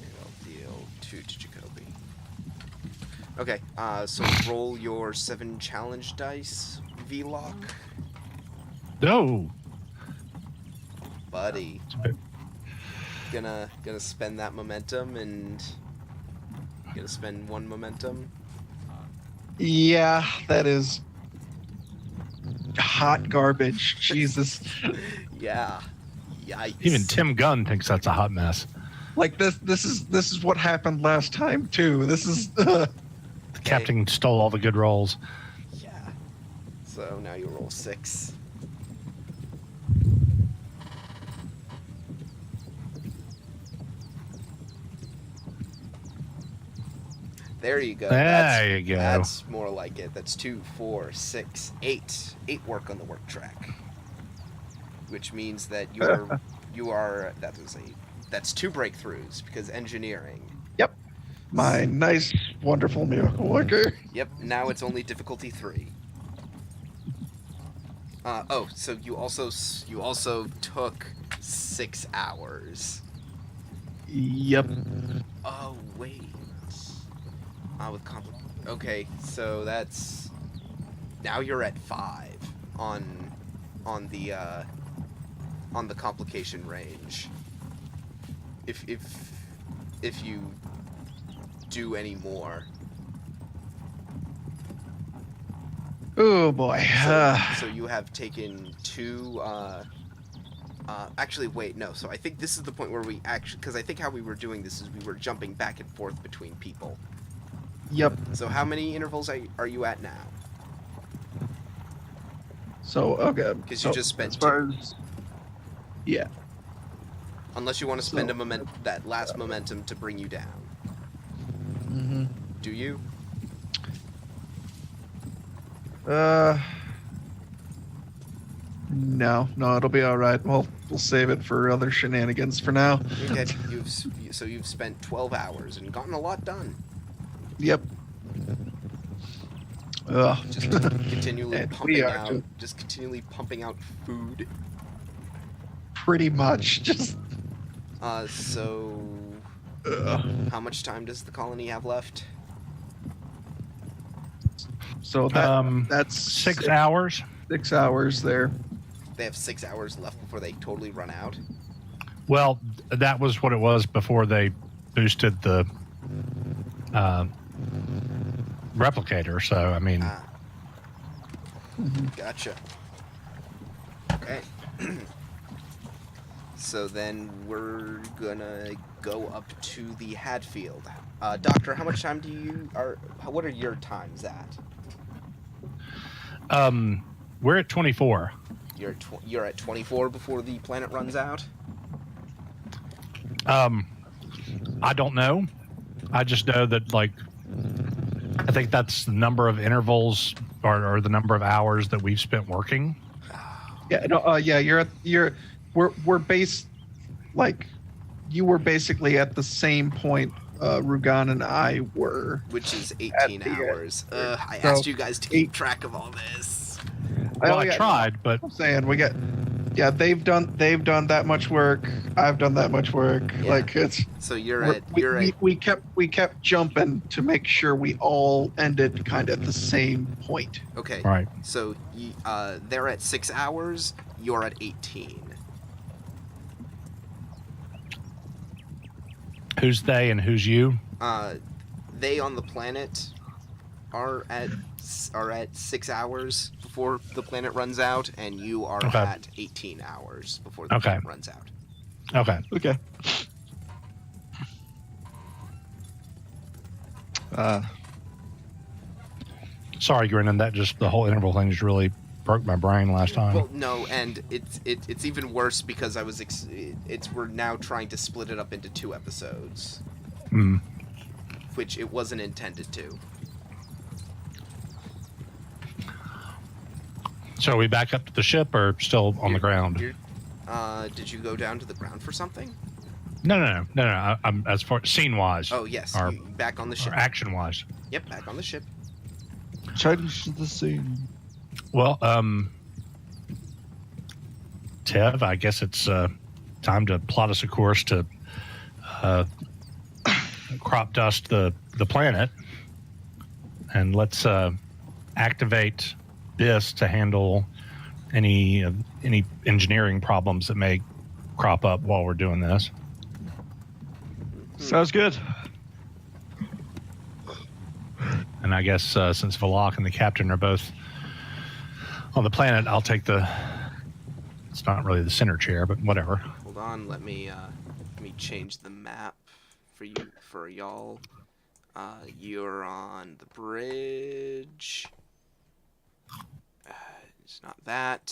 And I'll deal to Jacoby. Okay, so roll your 7 challenge dice, V-Lock. No. Buddy. Gonna spend that momentum and gonna spend 1 momentum. Yeah, that is hot garbage. Jesus. Yeah. Yikes. Even Tim Gunn thinks that's a hot mess. Like this is what happened last time too. This is The captain stole all the good rolls. Yeah. So now you roll 6. There you go. There you go. That's more like it. That's 2, 4, 6, 8. 8 work on the work track. Which means that that's 2 breakthroughs because engineering. my nice, wonderful miracle worker. Yep, now it's only difficulty 3. So you also took 6 hours. Yep. Oh wait. Okay, so that's now you're at 5 on the complication range. If you do any more. Oh boy. So you have taken 2 actually wait, no. So I think this is the point where we because I think how we were doing this is we were jumping back and forth between people. Yep. So how many intervals are you at now? So okay. Because you just spent as far as yeah. Unless you want to spend that last momentum to bring you down. Mm-hmm. Do you? No, it'll be all right. We'll save it for other shenanigans for now. Okay. You've spent 12 hours and gotten a lot done. Yep. Just continually And pumping we are out, too. just continually pumping out food. Pretty much. Just. So how much time does the colony have left? So that's 6 hours. 6 hours there. They have 6 hours left before they totally run out. Well, that was what it was before they boosted the replicator. So, I mean, Gotcha. Okay. So then we're gonna go up to the Hadfield. Doctor, how much time what are your times at? we're at 24. You're at 24 before the planet runs out? I don't know. I just know that, like, I think that's the number of intervals or the number of hours that we've spent working. Yeah. No. Yeah. We're based like you were basically at the same point Rugan and I were. Which is 18 At the, hours. I so asked you guys to keep track of all this. Well, Oh, I yeah, tried, but I'm saying they've done that much work. I've done that much work. Yeah. Like it's So we kept jumping to make sure we all ended kind of at the same point. okay. right. So they're at 6 hours. You're at 18. Who's they and who's you? They on the planet are at 6 hours before the planet runs out, and you are Okay. at 18 hours before the Okay. planet runs out. Okay. Okay. Sorry, Grinnan. That just the whole interval thing just really broke my brain last time. Well, no, and it's even worse because we're now trying to split it up into 2 episodes, Mm. which it wasn't intended to. So are we back up to the ship or still on the ground? Did you go down to the ground for something? No. I'm as far scene wise Oh yes, Or- back on the ship. or action wise. Yep, back on the ship. Change the scene. Well, Tev, I guess it's time to plot us a course to crop dust the planet, and let's activate this to handle any engineering problems that may crop up while we're doing this. Sounds good. And I guess since Valak and the captain are both on the planet, I'll take it's not really the center chair, but whatever. Hold on, let me change the map for y'all. You're on the bridge. It's not that.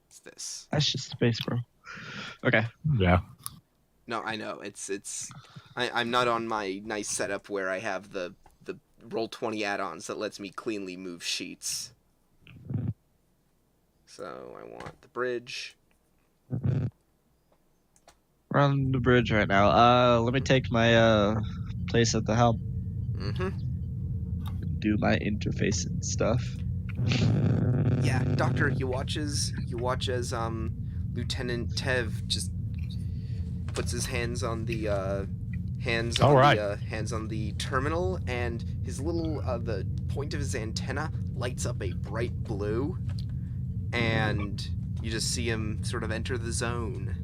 It's this. That's just space, bro. Okay. Yeah. No, I know. I'm not on my nice setup where I have the Roll20 add-ons that lets me cleanly move sheets. So I want the bridge. We're on the bridge right now. Let me take my place at the helm. Mm-hmm. Do my interfacing stuff. Yeah, Doctor, you watch as Lieutenant Tev just puts his hands on the hands on the terminal, and his little the point of his antenna lights up a bright blue, and you just see him sort of enter the zone.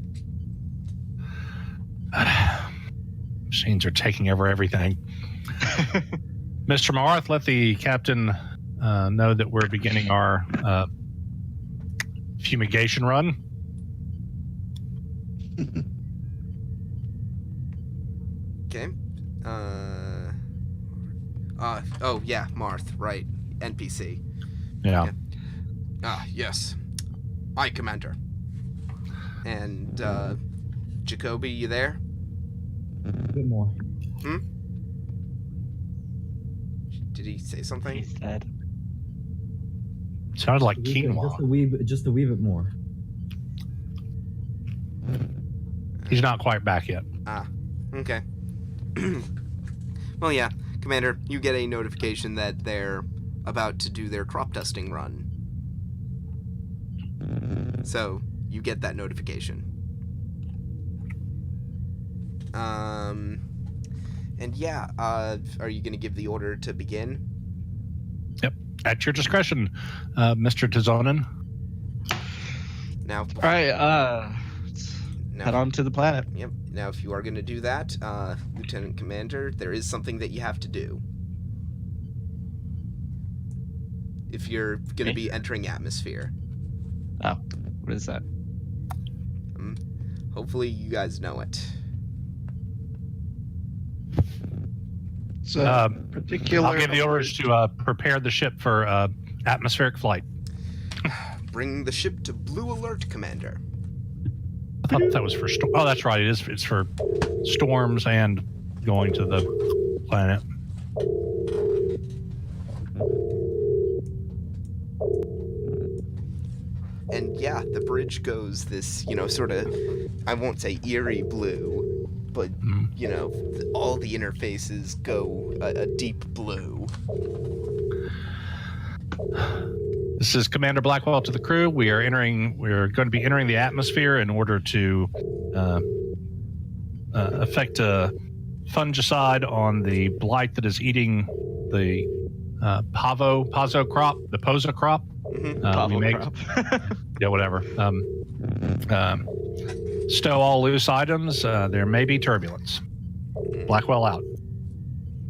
Machines are taking over everything. Mr. Marth, let the captain know that we're beginning our fumigation run. Okay. Oh yeah, Marth, right. NPC. Yeah. Okay. Yes. Aye, Commander. And Jacoby, you there? A bit more. Did he say something? He's dead. Sounded like Just quinoa. just a wee bit more. He's not quite back yet. Okay. Well, yeah, Commander, you get a notification that they're about to do their crop dusting run. So, you get that notification. And yeah, are you going to give the order to begin? Yep. At your discretion, Mr. Tizonin. Now, All right. Head on to the planet. Yep. Now, if you are going to do that, Lieutenant Commander, there is something that you have to do. If you're going to be entering atmosphere. Oh, what is that? Hopefully, you guys know it. So particular. I'll give the orders to prepare the ship for atmospheric flight. Bring the ship to blue alert, Commander. I thought that was for oh, that's right. It's for storms and going to the planet. And yeah, the bridge goes this, sort of, I won't say eerie blue, but, all the interfaces go a deep blue. This is Commander Blackwell to the crew. We're going to be entering the atmosphere in order to affect a fungicide on the blight that is eating the pozo crop, the poza crop. Mm-hmm. Yeah, whatever. Stow all loose items. There may be turbulence. Blackwell out.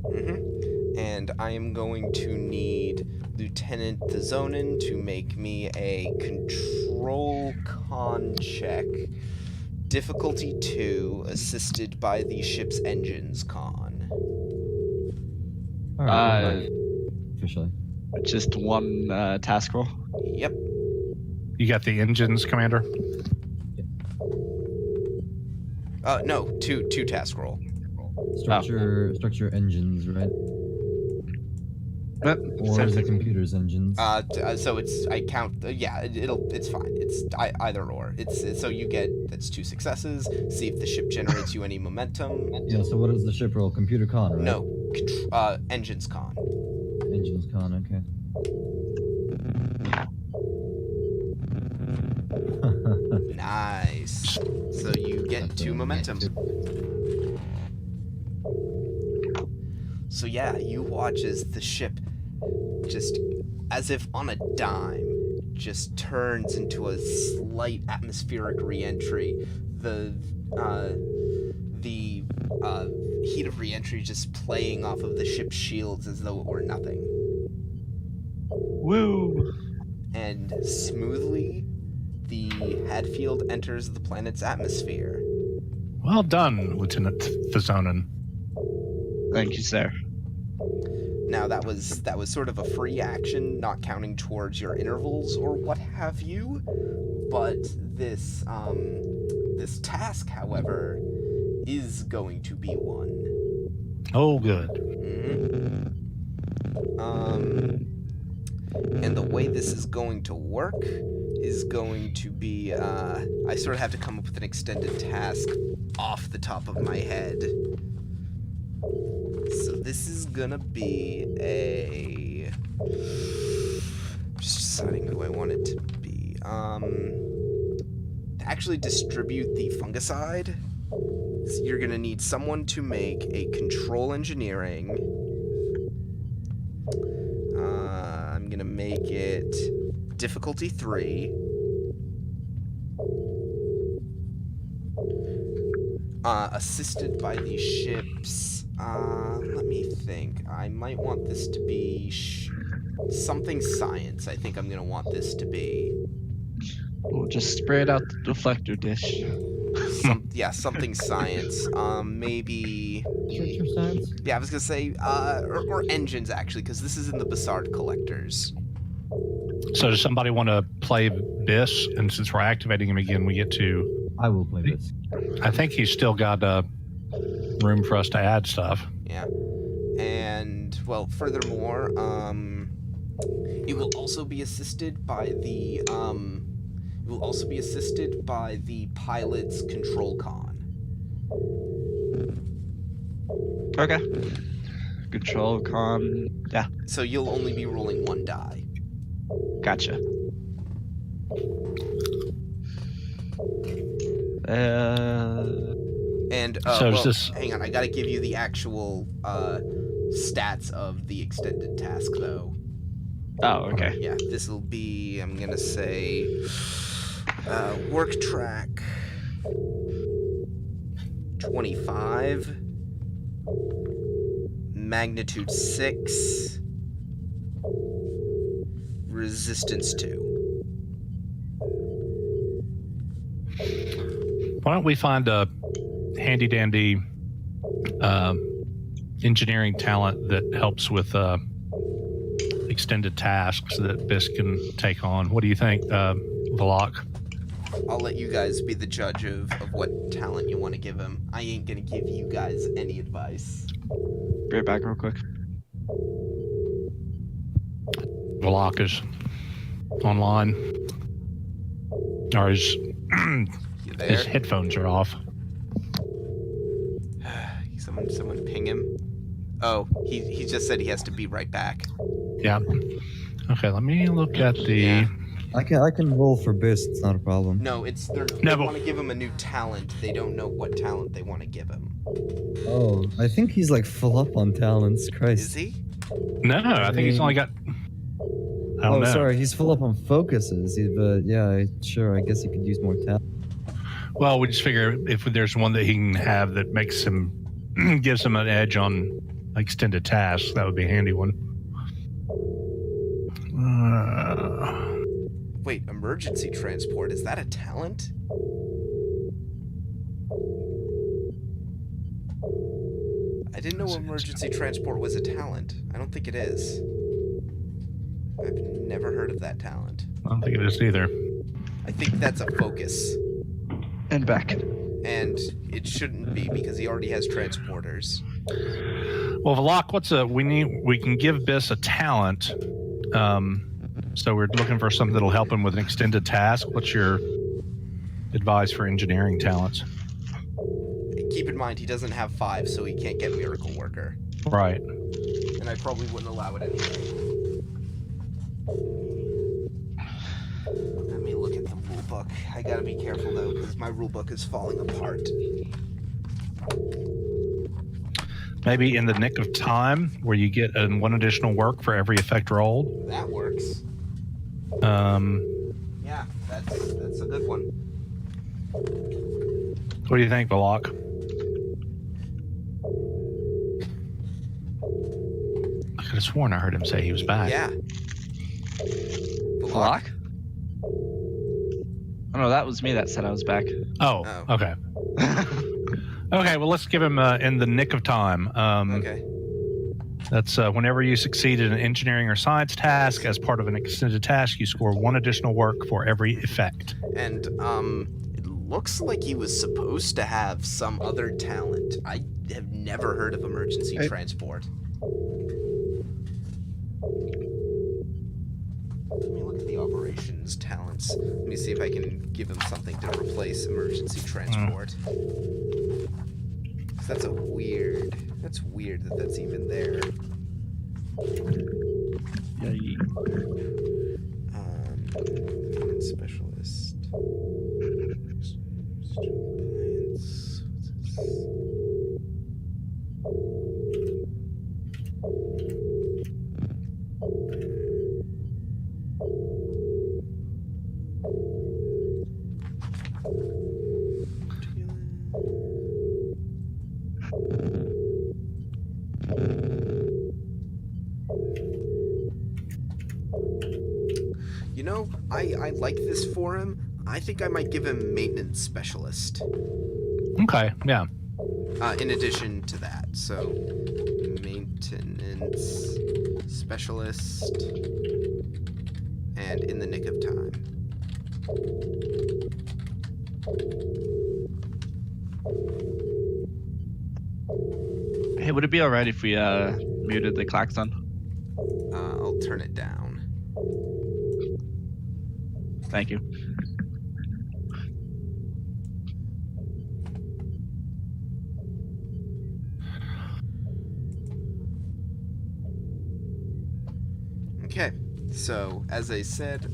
Mm-hmm. And I am going to need Lieutenant Thizonin to make me a control con check. Difficulty 2, assisted by the ship's engines con. All right, officially. Just one task roll. Yep. You got the engines, Commander? No, two task roll. Structure engines, right? Or is it computers engines? So I count. It's fine. It's either or. So you get that's 2 successes. See if the ship generates you any momentum. Yeah. So what is the ship roll? Computer con, right? No, engines con. Engines con. Okay. Nice. So you get 2 momentum. So yeah, you watch as the ship just, as if on a dime, just turns into a slight atmospheric re-entry. The heat of re-entry just playing off of the ship's shields as though it were nothing. Woo! And smoothly, the Hadfield enters the planet's atmosphere. Well done, Lieutenant Fazonin. Thank you, sir. Now that was sort of a free action, not counting towards your intervals or what have you. But this task, however, is going to be one. Oh, good. And the way this is going to work is going to be, I sort of have to come up with an extended task off the top of my head. So this is gonna be just deciding who I want it to be. To actually distribute the fungicide, so you're gonna need someone to make a control engineering. I'm gonna make it difficulty 3. Assisted by the ship's, let me think. I might want this to be something science. I think I'm gonna want this to be. We'll just spread out the deflector dish. Something science. Maybe. Search for science. Yeah, I was gonna say, or engines actually, because this is in the Bassard collectors. So does somebody want to play Biss? And since we're activating him again, we get to... I will play this. I think he's still got room for us to add stuff. Yeah. And, well, furthermore, it will also be assisted by the, pilot's control con. Okay. Control con. Yeah, So you'll only be rolling 1 die. gotcha. And, So is this- hang on, I gotta give you the actual, stats of the extended task, though. Oh, okay. Yeah, this'll be, I'm gonna say, work track 25, magnitude 6, resistance 2. Why don't we find a handy-dandy engineering talent that helps with extended tasks that Biss can take on? What do you think, Valak? I'll let you guys be the judge of what talent you want to give him. I ain't gonna give you guys any advice. Be right back real quick. Valak is online. Or his, You there? his headphones are off. Someone ping him. Oh, he just said he has to be right back. Yeah. Okay, let me look at the... Yeah. I can roll for Biss. It's not a problem. No, they but- want to give him a new talent. They don't know what talent they want to give him. Oh, I think he's like full up on talents. Christ. Is he? No, I think he's only got... I don't know. Sorry, he's full up on focuses. But yeah, sure. I guess he could use more talent. Well, we just figure if there's one that he can have that makes him... gives him an edge on extended tasks, that would be a handy one. Wait, emergency transport, is that a talent? I didn't know emergency transport was a talent. I don't think it is. I've never heard of that talent. I don't think it is either. I think that's a focus. And back. And it shouldn't be because he already has transporters. Well, Valak, we can give Biss a talent. So we're looking for something that'll help him with an extended task. What's your advice for engineering talents? Keep in mind, he doesn't have 5, so he can't get Miracle Worker. Right. And I probably wouldn't allow it anyway. Let me look at the rule book. I gotta be careful, though, because my rule book is falling apart. Maybe in the nick of time, where you get one additional work for every effect rolled. That works. Um, Yeah, that's a good one. what do you think, Balak? I could have sworn I heard him say he was back. Yeah. Block? Oh no, that was me that said I was back. Oh, Oh. okay. Okay, well, let's give him in the nick of time. Okay. That's whenever you succeed in an engineering or science task as part of an extended task, you score 1 additional work for every effect. And it looks like he was supposed to have some other talent. I have never heard of emergency Hey. transport. Let me look at the operations talents. Let me see if I can give him something to replace emergency transport. 'Cause that's weird that that's even there. Maintenance specialist. Appliance. What's this? You know, I like this for him. I think I might give him maintenance specialist. Okay, yeah. In addition to that, so maintenance specialist and in the nick of time. Hey, would it be alright if we muted the klaxon? I'll turn it down. Thank you. Okay, so as I said,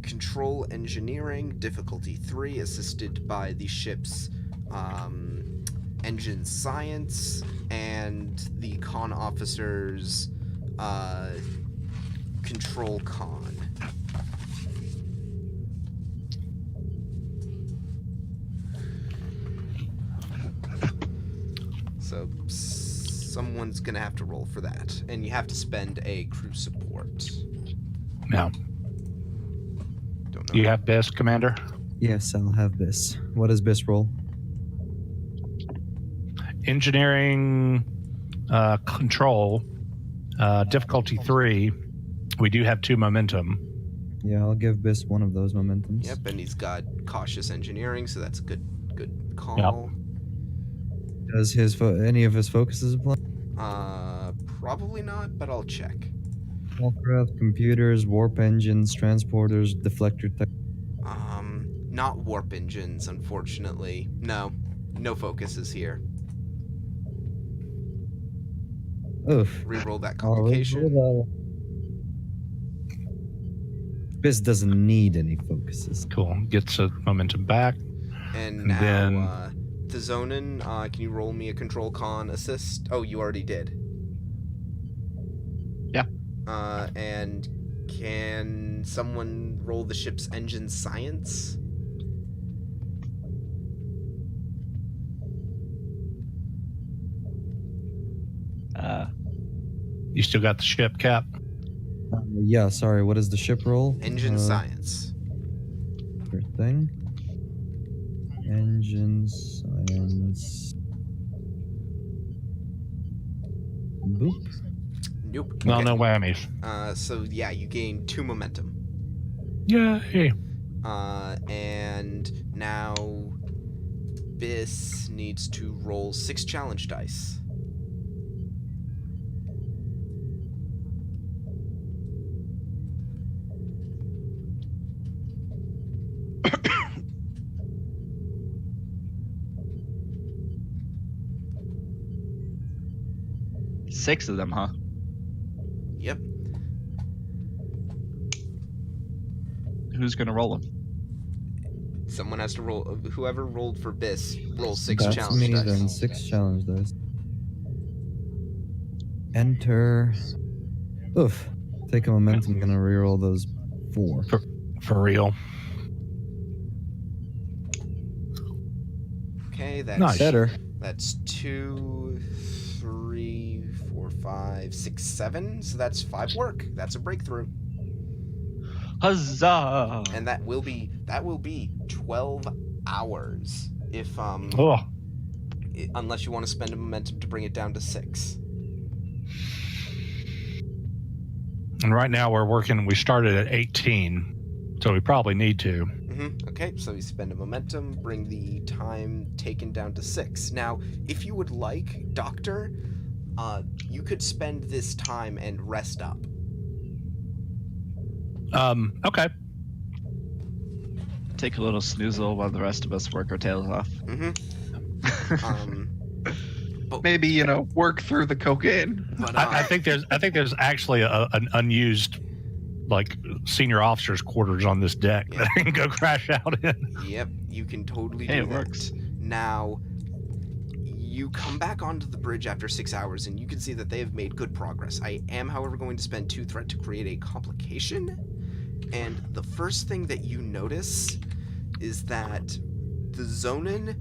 control engineering, difficulty 3, assisted by the ship's engine science and the con officer's control con. So someone's gonna have to roll for that, and you have to spend a crew support. Yeah. Don't know. You have best, Commander? Yes, I'll have this. What is this roll? Engineering control, difficulty 3. We do have 2 momentum. Yeah, I'll give this one of those momentums. Yep, and he's got cautious engineering, so that's a good call. Does any of his focuses apply? Probably not, but I'll check. Aircraft, computers, warp engines, transporters, deflector tech. Not warp engines, unfortunately. No focuses here. Oof. Reroll that I'll complication. reroll that. This doesn't need any focuses. Cool. Gets a momentum back. And And now, then- Tizonin, can you roll me a control con assist? Oh, you already did. Yeah. And can someone roll the ship's engine science? You still got the ship, Cap? Yeah, sorry, what is the ship roll? Engine science. Sure thing. Engine science. Boop. Nope. No, Okay. no whammies. So yeah, you gain 2 momentum. Yay. And now Biss needs to roll 6 challenge dice. Six of them, huh? Yep. Who's gonna roll them? Someone has to roll. Whoever rolled for Biss, roll 6 That's challenge me dice. then, 6 challenge dice. Enter. Oof. Take a momentum. Gonna reroll those 4. For real. Okay, that's Nice. Better. That's 2, 3, 4, 5, 6, 7. So that's 5 work. That's a breakthrough, Huzzah! and that will be 12 hours if Oh, unless you want to spend a momentum to bring it down to 6. and right now we started at 18, so we probably need to. Okay, so you spend a momentum, bring the time taken down to 6. Now, if you would like, Doctor, you could spend this time and rest up. Okay. Take a little snoozle while the rest of us work our tails off. Maybe, work through the cocaine. But I think there's actually an unused like senior officers' quarters on this deck that I can go crash out in. Yep, you can totally Hey, do it that. works. Now, you come back onto the bridge after 6 hours, and you can see that they have made good progress. I am, however, going to spend 2 threat to create a complication. And the first thing that you notice is that the Zonin,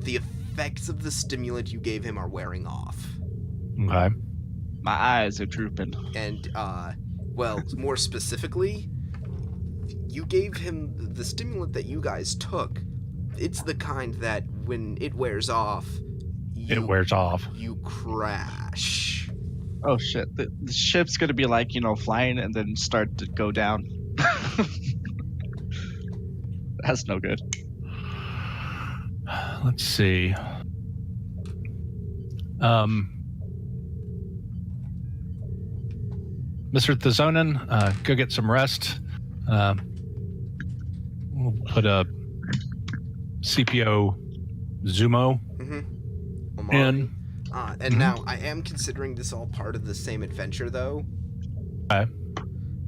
the effects of the stimulant you gave him are wearing off. Okay. My eyes are drooping. And, well, more specifically, you gave him the stimulant that you guys took. It's the kind that when it wears off, It wears off. you crash. Oh shit! The ship's gonna be like flying and then start to go down. That's no good. Let's see. Mr. Thazonin, go get some rest. We'll put a CPO Zumo Omari. in. And now, I am considering this all part of the same adventure, though. Okay.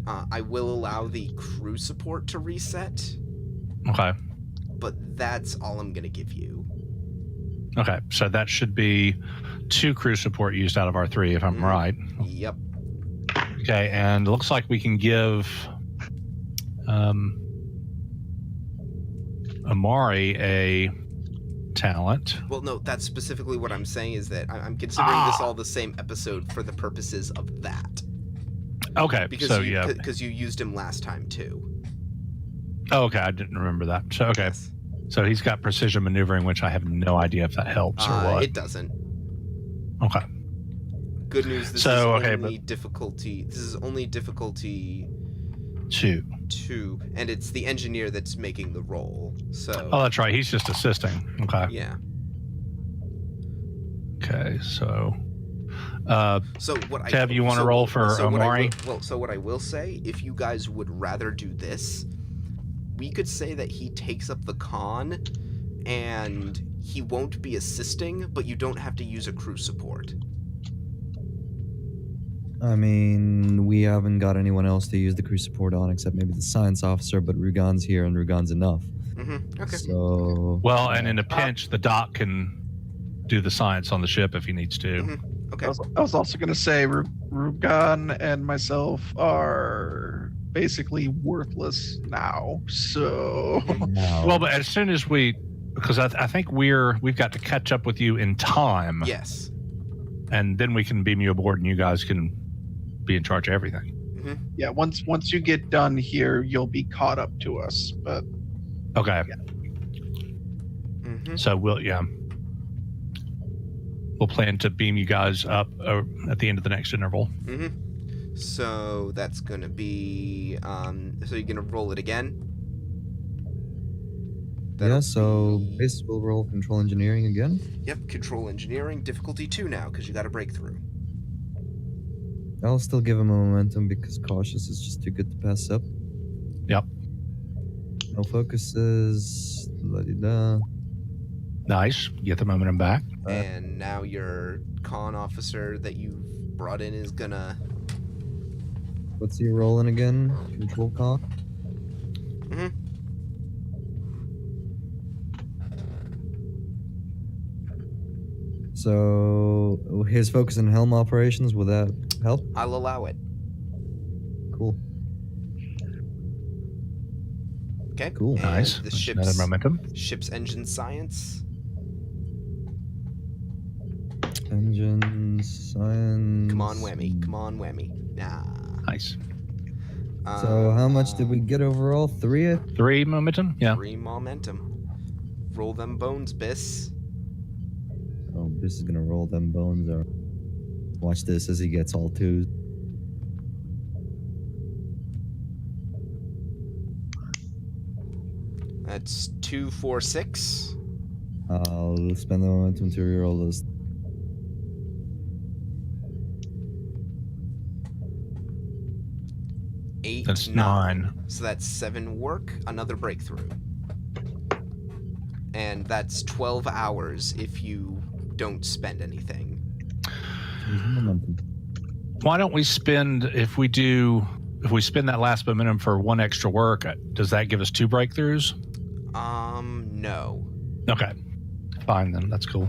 I will allow the crew support to reset, Okay. but that's all I'm going to give you. Okay. So that should be 2 crew support used out of our 3, if I'm right. Yep. Okay. And it looks like we can give Amari a talent. Well, no, that's specifically what I'm saying is that I'm considering this all the same episode for the purposes of that. Okay. Because So, you, because you used him last time, too. Oh, okay. I didn't remember that. So, okay. Yes. So he's got precision maneuvering, which I have no idea if that helps or what. It doesn't. Okay. Good news, this So, is okay, only difficulty... This is only difficulty 2. 2, and it's the engineer that's making the roll, so... Oh, that's right. He's just assisting. Okay. Yeah. Okay. So, So what Tev, you want to roll for Omari? So what I will say, if you guys would rather do this, we could say that he takes up the con, and he won't be assisting, but you don't have to use a crew support. I mean, we haven't got anyone else to use the crew support on except maybe the science officer, but Rugan's here and Rugan's enough. Okay. So. Well, and in a pinch, the doc can do the science on the ship if he needs to. Okay. I was also going to say Rugan and myself are basically worthless now. So Well, but as soon as because I think we've got to catch up with you in time, Yes. and then we can beam you aboard, and you guys can be in charge of everything. yeah, once you get done here, you'll be caught up to us. But Okay. So we'll plan to beam you guys up at the end of the next interval. So that's gonna be so you're gonna roll it again? Yeah, so base will roll control engineering again. Yep, control engineering, difficulty 2 now, because you got a breakthrough. I'll still give him a momentum because cautious is just too good to pass up. Yep. No focuses. La-di-da. Nice. Get the momentum back. And now your con officer that you've brought in is gonna... What's he rolling again? Control con? So his focus on helm operations, will that help? I'll allow it. Cool. Okay. Cool. And Nice. the That's another momentum. ship's engine science. Engine science. Come on, whammy. Come on, whammy. Nah. Nice. So how much did we get overall? 3? 3 momentum. Yeah. 3 momentum. Roll them bones, Biss. Oh, this is gonna roll them bones. Or watch this as he gets all 2s. That's 2, 4, 6. I'll spend the momentum to reroll those. Eight, That's 9. So that's 7 work, another breakthrough. And that's 12 hours if you don't spend anything. Use the momentum. Why don't we spend if we spend that last momentum for 1 extra work? Does that give us 2 breakthroughs? No. Okay. Fine then. That's cool.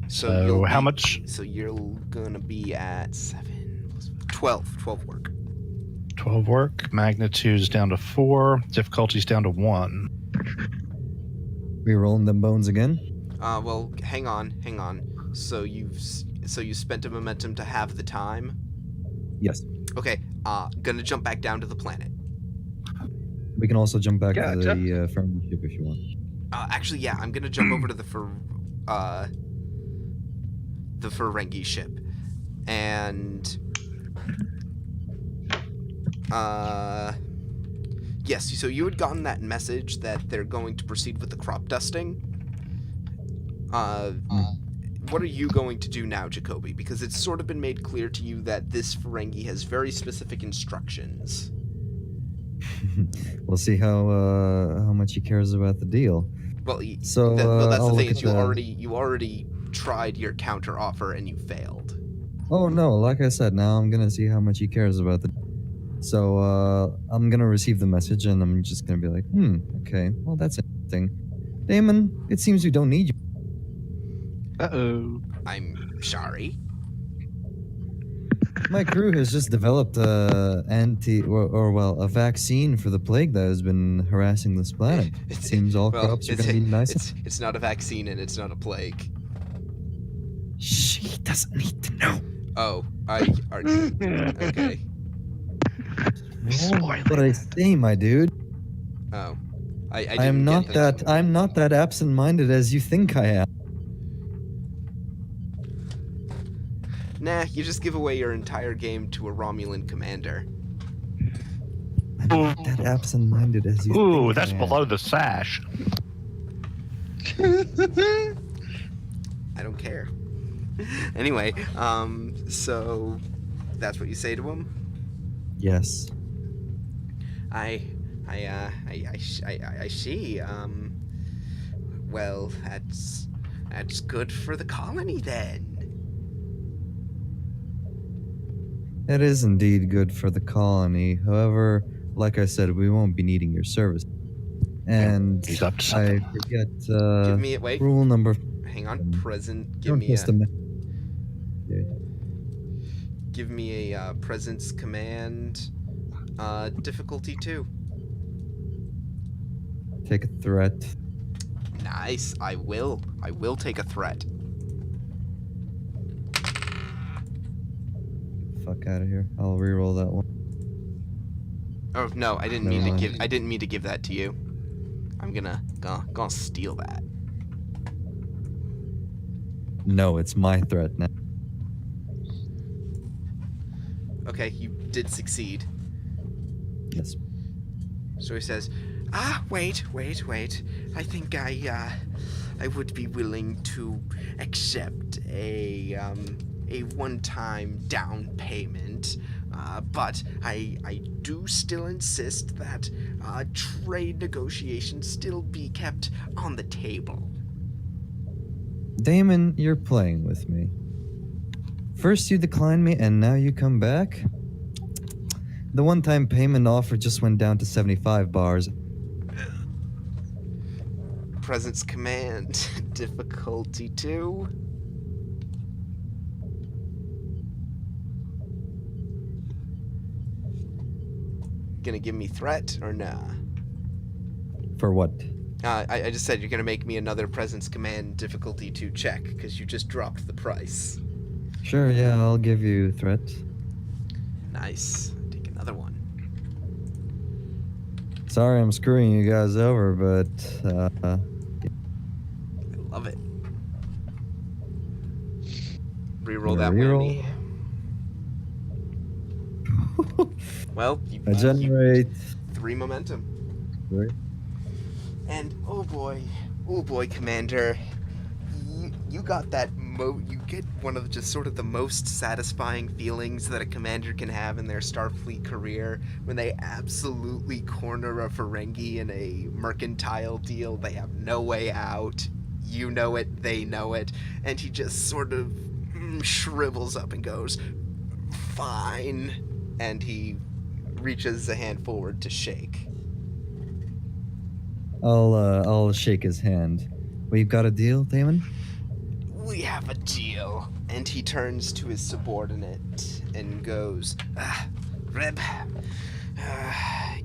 So So how much? So you're gonna be at 7 plus 12 work. 12 work. Magnitude's down to 4. Difficulty's down to 1. Rerolling them bones again. Well, hang on. So you spent a momentum to have the time. Yes. Okay. Gonna jump back down to the planet. We can also jump back to Gotcha. the friendly ship if you want. Actually, yeah, I'm gonna jump over to the Ferengi ship, and yes. So you had gotten that message that they're going to proceed with the crop dusting. What are you going to do now, Jacoby? Because it's sort of been made clear to you that this Ferengi has very specific instructions. We'll see how much he cares about the deal. Well, So well, that's I'll the thing look is at you already tried your counter offer and you failed. Oh no! Like I said, now I'm gonna see how much he cares about the. So I'm gonna receive the message and I'm just gonna be like, okay, well that's interesting. Damon, it seems we don't need you. Uh-oh. I'm sorry. My crew has just developed a a vaccine for the plague that has been harassing this planet. It seems all crops are gonna be nice. It's not a vaccine and it's not a plague. She doesn't need to know. Oh, okay. What I say, my dude. Oh, I I'm didn't get not that. I'm not that absent-minded as you think I am. Nah, you just give away your entire game to a Romulan commander. I'm not that absent-minded as you think. Ooh, that's I am. below the sash. I don't care. Anyway, so that's what you say to him? Yes. I see. Well, that's good for the colony then. It is indeed good for the colony. However, like I said, we won't be needing your service. And He's up to I something. forget Give me wait. rule number. Hang on. Present. Give Don't me trust a. the Give me a presence command. Difficulty 2. Take a threat. Nice. I will take a threat. Fuck out of here. I'll reroll that one. Oh no, I didn't Never mean to mind. give. I didn't mean to give that to you. I'm gonna steal that. No, it's my threat now. Okay, you did succeed. Yes. So he says, wait. I think I would be willing to accept a one-time down payment, but I do still insist that trade negotiations still be kept on the table. Damon, you're playing with me. First you decline me, and now you come back? The one-time payment offer just went down to 75 bars. Presence command, difficulty 2. gonna give me threat or nah? For what? I just said you're gonna make me another presence command difficulty 2 check because you just dropped the price. Sure, yeah, I'll give you threat. Nice. Take another one. Sorry I'm screwing you guys over, but I love it. Reroll that reroll. whammy. Well, you I generate 3 momentum. right? And oh boy, Commander, you got that you get one of just sort of the most satisfying feelings that a commander can have in their Starfleet career when they absolutely corner a Ferengi in a mercantile deal. They have no way out. You know it, they know it, and he just sort of shrivels up and goes, "Fine," and he reaches a hand forward to shake. I'll shake his hand. We've got a deal, Damon? We have a deal. And he turns to his subordinate and goes, Reb,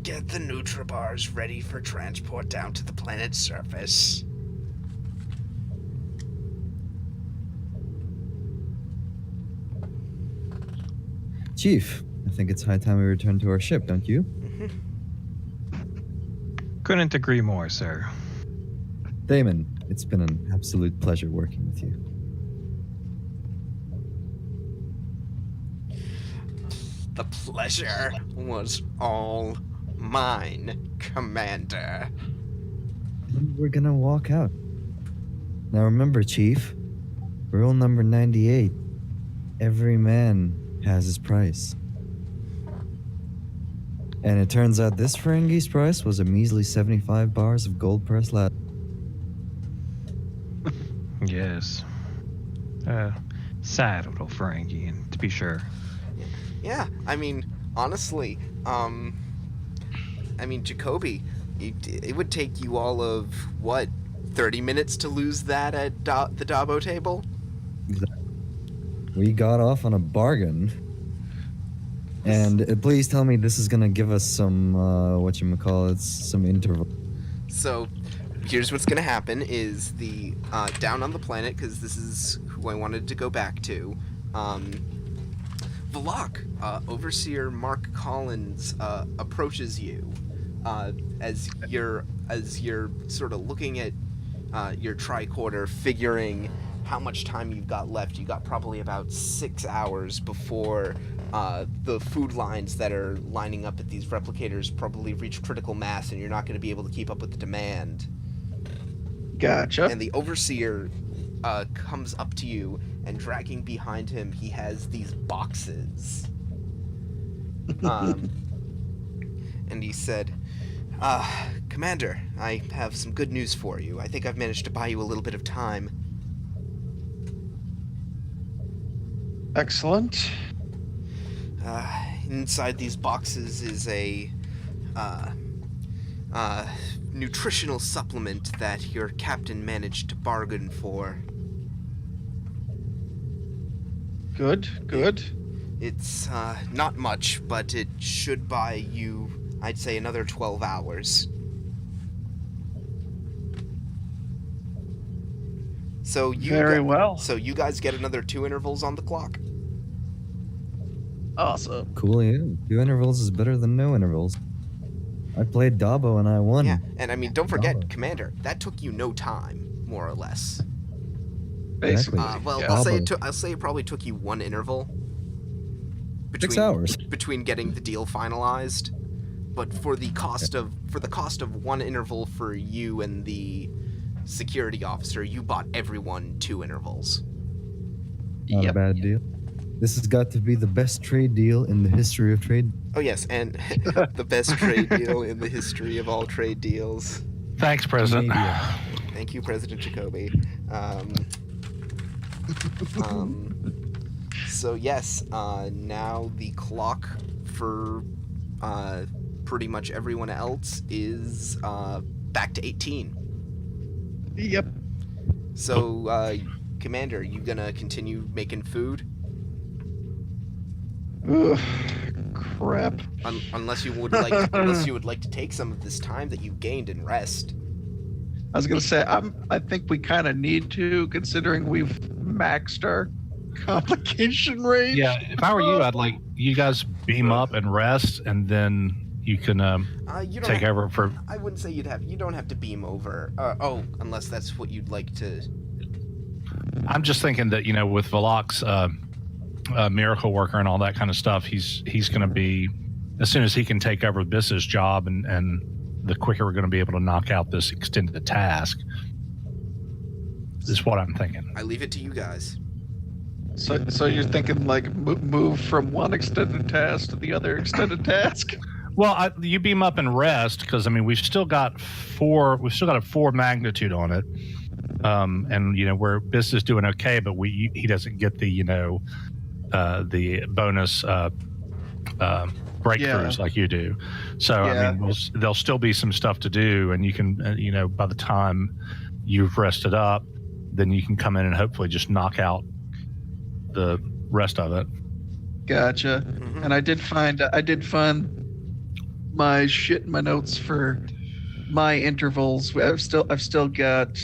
get the Nutribars ready for transport down to the planet's surface. Chief, I think it's high time we return to our ship, don't you? Couldn't agree more, sir. Damon, it's been an absolute pleasure working with you. The pleasure was all mine, Commander. And we're gonna walk out. Now remember, Chief, rule number 98. Every man has his price. And it turns out this Ferengi's price was a measly 75 bars of gold pressed lead. Yes. Sad little Ferengi, to be sure. Yeah, I mean, honestly, Jacoby, it would take you all of, 30 minutes to lose that at the Dabo table? We got off on a bargain. And please tell me this is gonna give us some, some interval. So, here's what's gonna happen is the, down on the planet, because this is who I wanted to go back to, Valak, Overseer Mark Collins, approaches you, as you're sort of looking at, your tricorder, figuring how much time you've got left. You got probably about 6 hours before the food lines that are lining up at these replicators probably reach critical mass, and you're not going to be able to keep up with the demand. Gotcha. And the Overseer comes up to you, and dragging behind him, he has these boxes. And he said, Commander, I have some good news for you. I think I've managed to buy you a little bit of time. Excellent. Inside these boxes is a nutritional supplement that your captain managed to bargain for. Good. It's not much, but it should buy you, I'd say, another 12 hours. So Very well. So you guys get another 2 intervals on the clock. Awesome. Cool, yeah. 2 intervals is better than no intervals. I played Dabo and I won. Yeah, and I mean, don't forget, Dabo. Commander, that took you no time, more or less. Basically. Exactly. I'll say Dabo. I'll say it probably took you 1 interval. 6 hours. Between getting the deal finalized, but for the cost of 1 interval for you and the security officer, you bought everyone 2 intervals. Not a bad deal. This has got to be the best trade deal in the history of trade. Oh yes, and the best trade deal in the history of all trade deals. Thanks, President. Thank you, President Jacoby. So yes, now the clock for pretty much everyone else is back to 18. Yep. So, Commander, you gonna continue making food? Ugh, crap. Unless you would like to take some of this time that you've gained and rest. I was gonna say, I think we kind of need to, considering we've maxed our complication range. Yeah, if I were you, I'd like you guys beam up and rest, and then you can You don't take have- over for. I wouldn't say you don't have to beam over. Unless that's what you'd like to. I'm just thinking that with Valak's miracle worker and all that kind of stuff, he's going to be, as soon as he can take over Biss's job, and the quicker we're going to be able to knock out this extended task. Is what I'm thinking. I leave it to you guys. So you're thinking like move from one extended task to the other extended task? Well, you beam up and rest because we've still got four. We've still got a 4 magnitude on it, and where Biss is doing okay, but he doesn't get the the bonus breakthroughs like you do. So there'll still be some stuff to do, and you can by the time you've rested up, then you can come in and hopefully just knock out the rest of it. Gotcha. Mhm. And I did find my shit in my notes for my intervals. I've still got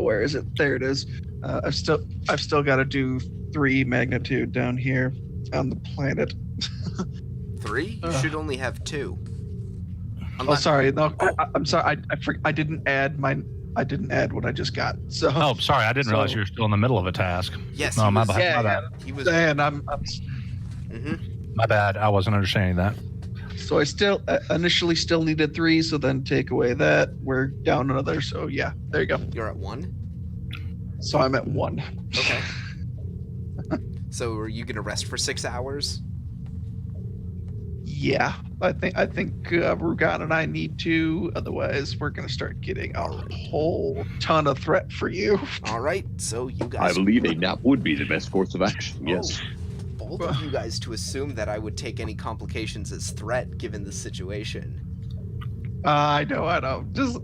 where is it? There it is. I've still got to do 3 magnitude down here on the planet. 3? You should only have 2. Oh, sorry. No, I'm sorry. I didn't add what I just got. So. Oh, sorry, I didn't realize you were still in the middle of a task. Yes. No, he my was, bad. My bad. He was. And My bad. I wasn't understanding that. so I still initially still needed 3. So then take away that, we're down another. So yeah, there you go. You're at 1. So I'm at 1. Okay. So are you gonna rest for 6 hours? Yeah, I think Rugan and I need to. Otherwise, we're gonna start getting a whole ton of threat for you. All right. So you I guys. believe a nap would be the best course of action. Yes. Bold of you guys to assume that I would take any complications as threat given the situation. I know. Just.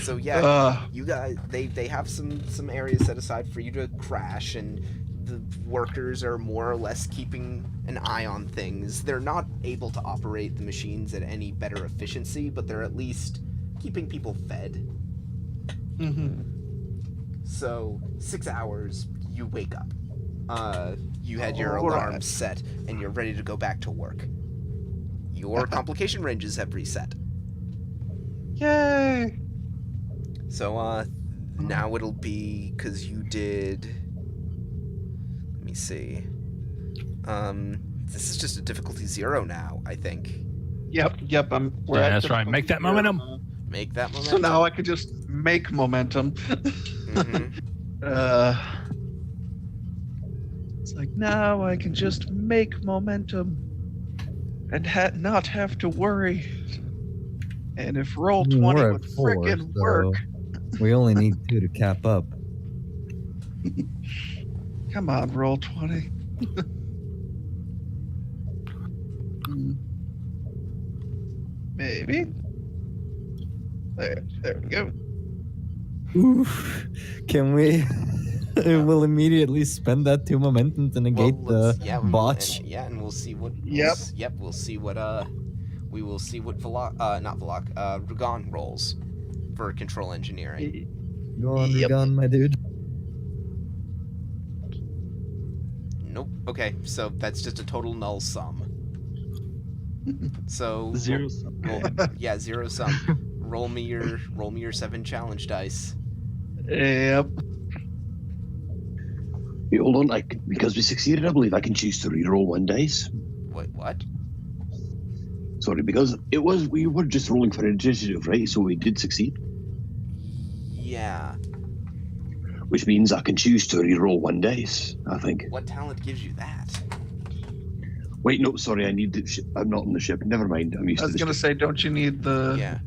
So yeah, you guys, they have some areas set aside for you to crash, and the workers are more or less keeping an eye on things. They're not able to operate the machines at any better efficiency, but they're at least keeping people fed. Mm-hmm. So 6 hours, you wake up. You had your All alarm right. set, and you're ready to go back to work. Your complication ranges have reset. Yay! So, now it'll be, because you did... Let me see. This is just a difficulty 0 now, I think. Yep. We're Yeah, at that's right. Make that momentum. Make that momentum. So now I could just make momentum. Mhm. It's like now I can just make momentum and not have to worry. And if roll 20 We're would at 4, frickin' so work, we only need 2 to cap up. come on, roll 20. Maybe. There we go. Oof. Can we? We'll immediately spend that 2 momentum to negate the botch. And we'll see what. Yep. We'll see what. We will see what Rugan rolls for control engineering. Go on, Yep. Rugan, my dude. Nope. Okay, so that's just a total null sum. So 0. yeah, 0 sum. roll me your 7 challenge dice. Yep. Wait, hold on. Because we succeeded, I believe I can choose to reroll 1 dice. Wait, what? Sorry, because we were just rolling for initiative, right? So we did succeed, Yeah. which means I can choose to reroll 1 dice, I think. What talent gives you that? Wait, no, sorry, I need the ship. I'm not on the ship. Never mind. I'm used I to was the gonna ship. say, don't you need the? Yeah.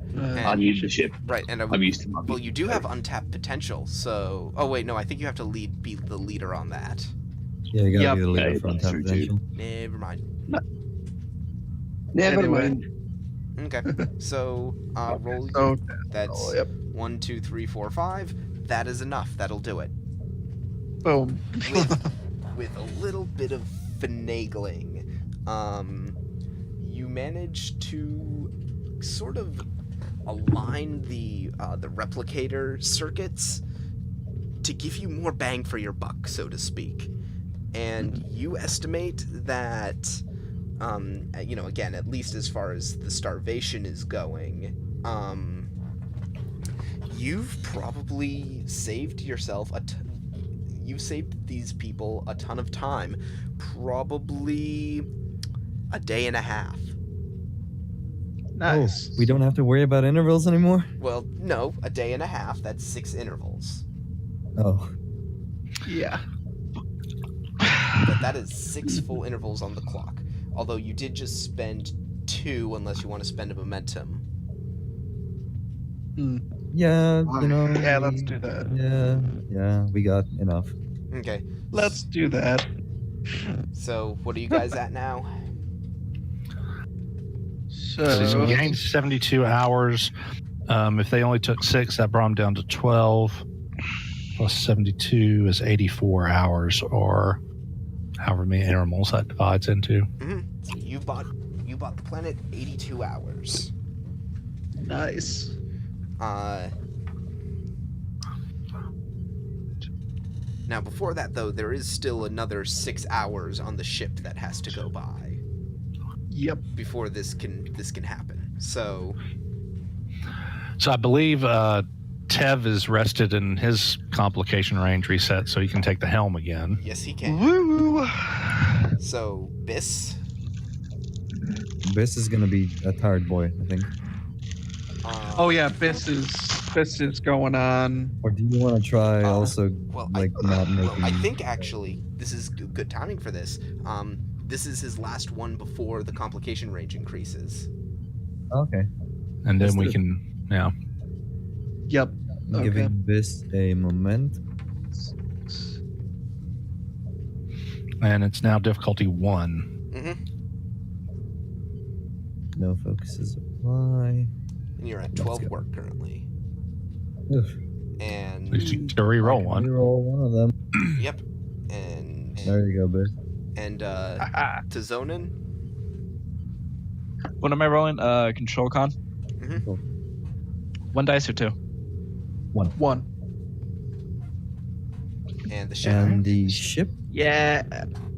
I need the ship. Right, and I'm used to my well, you do have untapped potential. So, oh wait, no, I think you have to be the leader on that. Yeah, you gotta Yep. be the leader Yeah, for that's untapped true, potential. Never mind. Never Anyway. mind. Okay, so roll. So, That's oh, yep. 1, 2, 3, 4, 5. That is enough. That'll do it. Boom. with a little bit of finagling, you manage to sort of align the replicator circuits to give you more bang for your buck, so to speak. And you estimate that, again, at least as far as the starvation is going, you've probably saved yourself you've saved these people a ton of time, probably a day and a half. Nice. Oh, we don't have to worry about intervals anymore? Well, no, a day and a half, that's 6 intervals. Oh. Yeah. But that is 6 full intervals on the clock. Although you did just spend 2, unless you want to spend a momentum. Yeah, Yeah, let's do that. Yeah, we got enough. Okay. Let's do that. So, what are you guys at now? So we gained 72 hours. If they only took 6, that brought them down to 12. Plus 72 is 84 hours, or however many intervals that divides into. So you bought the planet 82 hours. Nice. Now, before that, though, there is still another 6 hours on the ship that has to go by Yep. before this can happen. So So I believe Tev is rested in his complication range reset, so he can take the helm again. yes, he can. Woo! So Biss. This is gonna be a tired boy, I think. Oh yeah, Biss is going on. Or do you want to try also, well, not making... I think actually this is good timing for this. This is his last one before the complication range increases. Okay. And then Let's we do it. can, yeah. Yep. Okay. Giving this a moment. And it's now difficulty 1. Mm-hmm. No focuses apply. And you're at Let's 12 go. work currently. Oof. And At least you get to reroll one. Reroll one of them. yep. And There you go, Biss. to Zonin. What am I rolling? Control con? Mhm. 1 dice or 2? One. And the ship. And the ship. Yeah.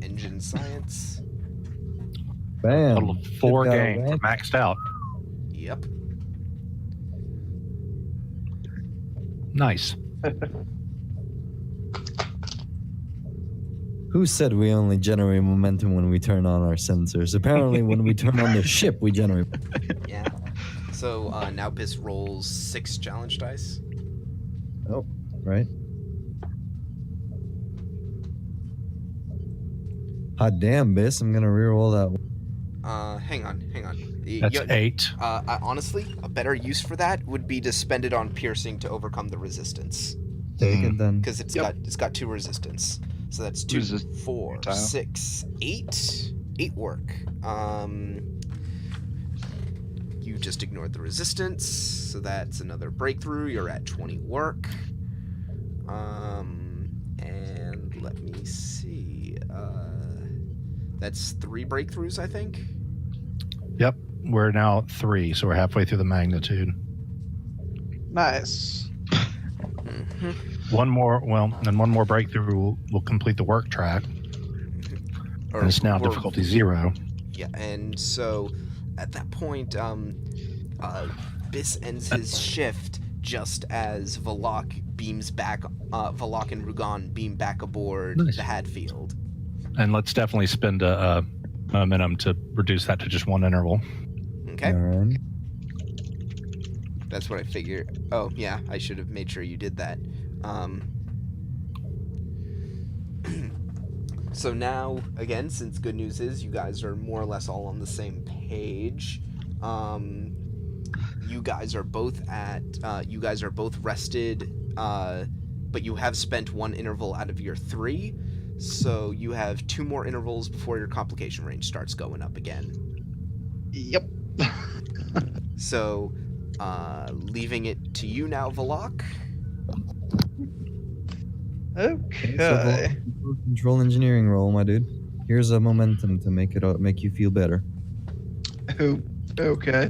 Engine science. Bam. Total of 4 Ship got a games, rank. maxed out. Yep. Nice. Who said we only generate momentum when we turn on our sensors? Apparently, when we turn on the ship, we generate. Yeah. So now Biss rolls 6 challenge dice. Oh, right. Hot damn, Biss. I'm gonna reroll that one. Hang on. That's 8. Honestly, a better use for that would be to spend it on piercing to overcome the resistance, Take it then. because it's got 2 resistance. So that's 2, Resist- 4, tile. 6, 8. 8 work. You just ignored the resistance, so that's another breakthrough. You're at 20 work. And let me see. That's 3 breakthroughs, I think. Yep. We're now at 3, so we're halfway through the magnitude. Nice. One more breakthrough will complete the work track. And it's now difficulty 0. Yeah, and so at that point, Biss ends his shift just as Valak and Rugan beam back aboard Nice. the Hadfield. And let's definitely spend a momentum to reduce that to just 1 interval. Okay, All right. that's what I figured. Oh, yeah, I should have made sure you did that. So now, again, since good news is you guys are more or less all on the same page, you guys are both rested, but you have spent 1 interval out of your 3, so you have 2 more intervals before your complication range starts going up again. Yep. So, leaving it to you now, Valak. Okay. Control engineering roll, my dude. Here's a momentum to make you feel better. Okay.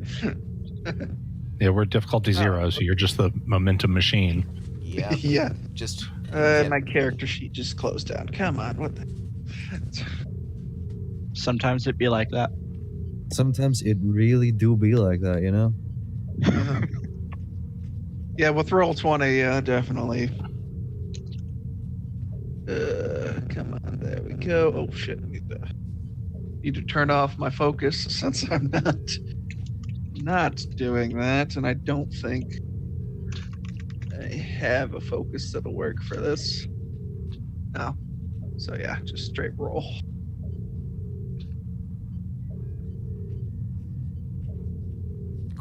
Yeah, we're difficulty 0, so you're just the momentum machine. Yeah. Yeah. Just My character sheet just closed down. Come on, what the? Sometimes it be like that. Sometimes it really do be like that, you know? Yeah, with roll 20, definitely. Come on, there we go. Oh shit, I need to turn off my focus since I'm not doing that, and I don't think I have a focus that'll work for this. No. So yeah, just straight roll.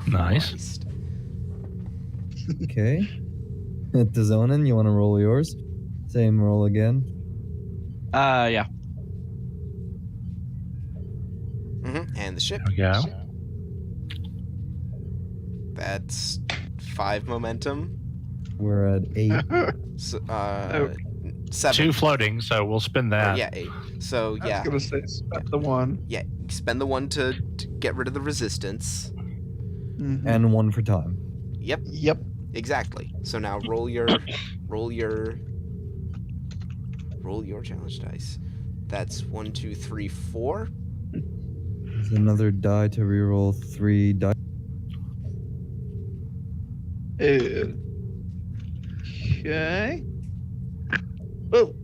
Nice. Christ. Okay. Tizonin, you want to roll yours? Same roll again. Yeah. And the ship. There we go. That's 5 momentum. We're at 8. So, Oh. 7. 2 floating, so we'll spin that. Yeah, 8. So I yeah, was gonna say spend the one. yeah. Spend the 1 to get rid of the resistance. Mhm. And 1 for time. Yep, Yep. exactly. So now roll your challenge dice. That's 1, 2, 3, 4. There's another die to reroll 3 die. Okay. Oh.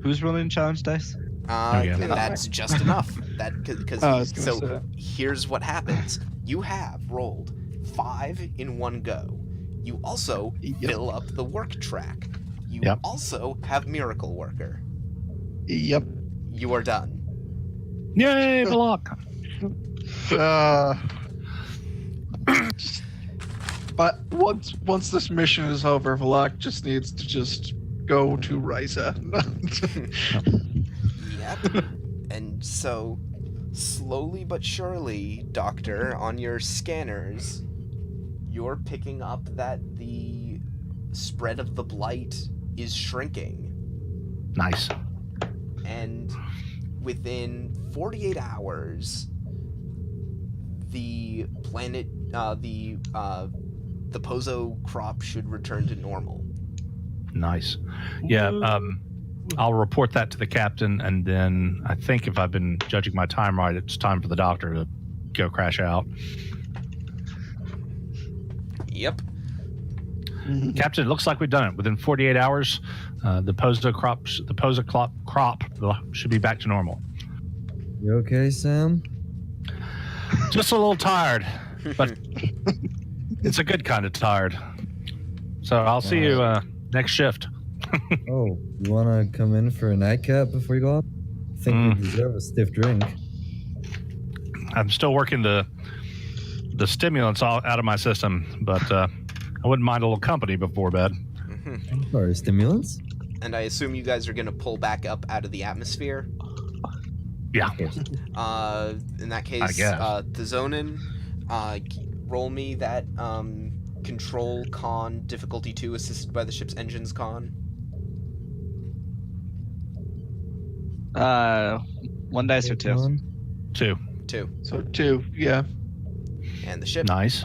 Who's rolling challenge dice? Okay. And that's just enough. That because I was gonna so say. here's what happens. You have rolled 5 in one go. You also Yep. fill up the work track. You Yep. also have Miracle Worker. Yep. You are done. Yay, Block! But once this mission is over, Valak just needs to just go to Ryza. Yep. And so, slowly but surely, Doctor, on your scanners, you're picking up that the spread of the blight is shrinking. Nice. And within 48 hours, the planet, the Pozo crop should return to normal. Nice. Yeah, I'll report that to the captain, and then I think if I've been judging my time right, it's time for the doctor to go crash out. Yep. Captain, it looks like we've done it. Within 48 hours, the Pozo crop should be back to normal. You okay, Sam? Just a little tired, but it's a good kind of tired. So I'll see you next shift. Oh, you want to come in for a nightcap before you go off? I think you deserve a stiff drink. I'm still working the stimulants all out of my system, but I wouldn't mind a little company before bed. Sorry, stimulants? And I assume you guys are going to pull back up out of the atmosphere. Yeah. In that case, I guess. Tizonin, roll me that control con difficulty 2 assisted by the ship's engines con. 1 dice or 2? 2. 2. So 2, yeah. And the ship. Nice.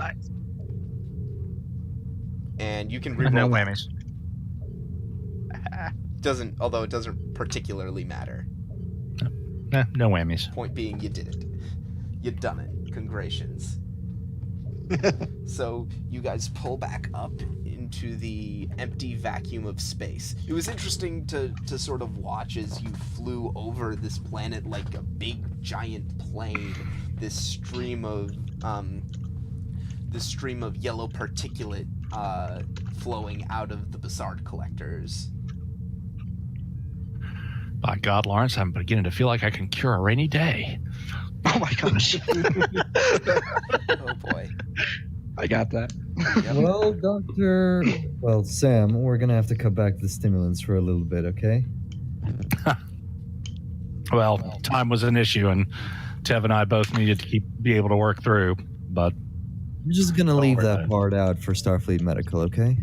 And you can No reroll. whammies. Although it doesn't particularly matter. No whammies. Point being, you did it. You done it. Congratulations. So you guys pull back up into the empty vacuum of space. It was interesting to sort of watch as you flew over this planet like a big giant plane. This stream of yellow particulate flowing out of the Bassard collectors. By God, Lawrence, I'm beginning to feel like I can cure a rainy day. Oh my gosh. Oh boy. I got that. Well, Sam, we're going to have to cut back the stimulants for a little bit, okay? Well, time was an issue, and Tev and I both needed to be able to work through. But I'm just gonna leave worry that about it. part out for Starfleet Medical, okay?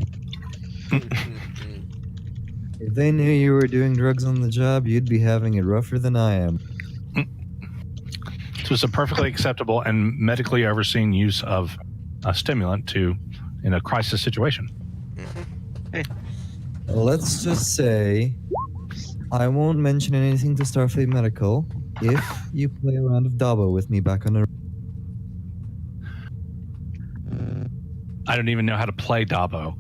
Mhm. If they knew you were doing drugs on the job, you'd be having it rougher than I am. this was a perfectly acceptable and medically overseen use of a stimulant in a crisis situation. Let's just say I won't mention anything to Starfleet Medical if you play a round of Dabo with me back on the. I don't even know how to play Dabo.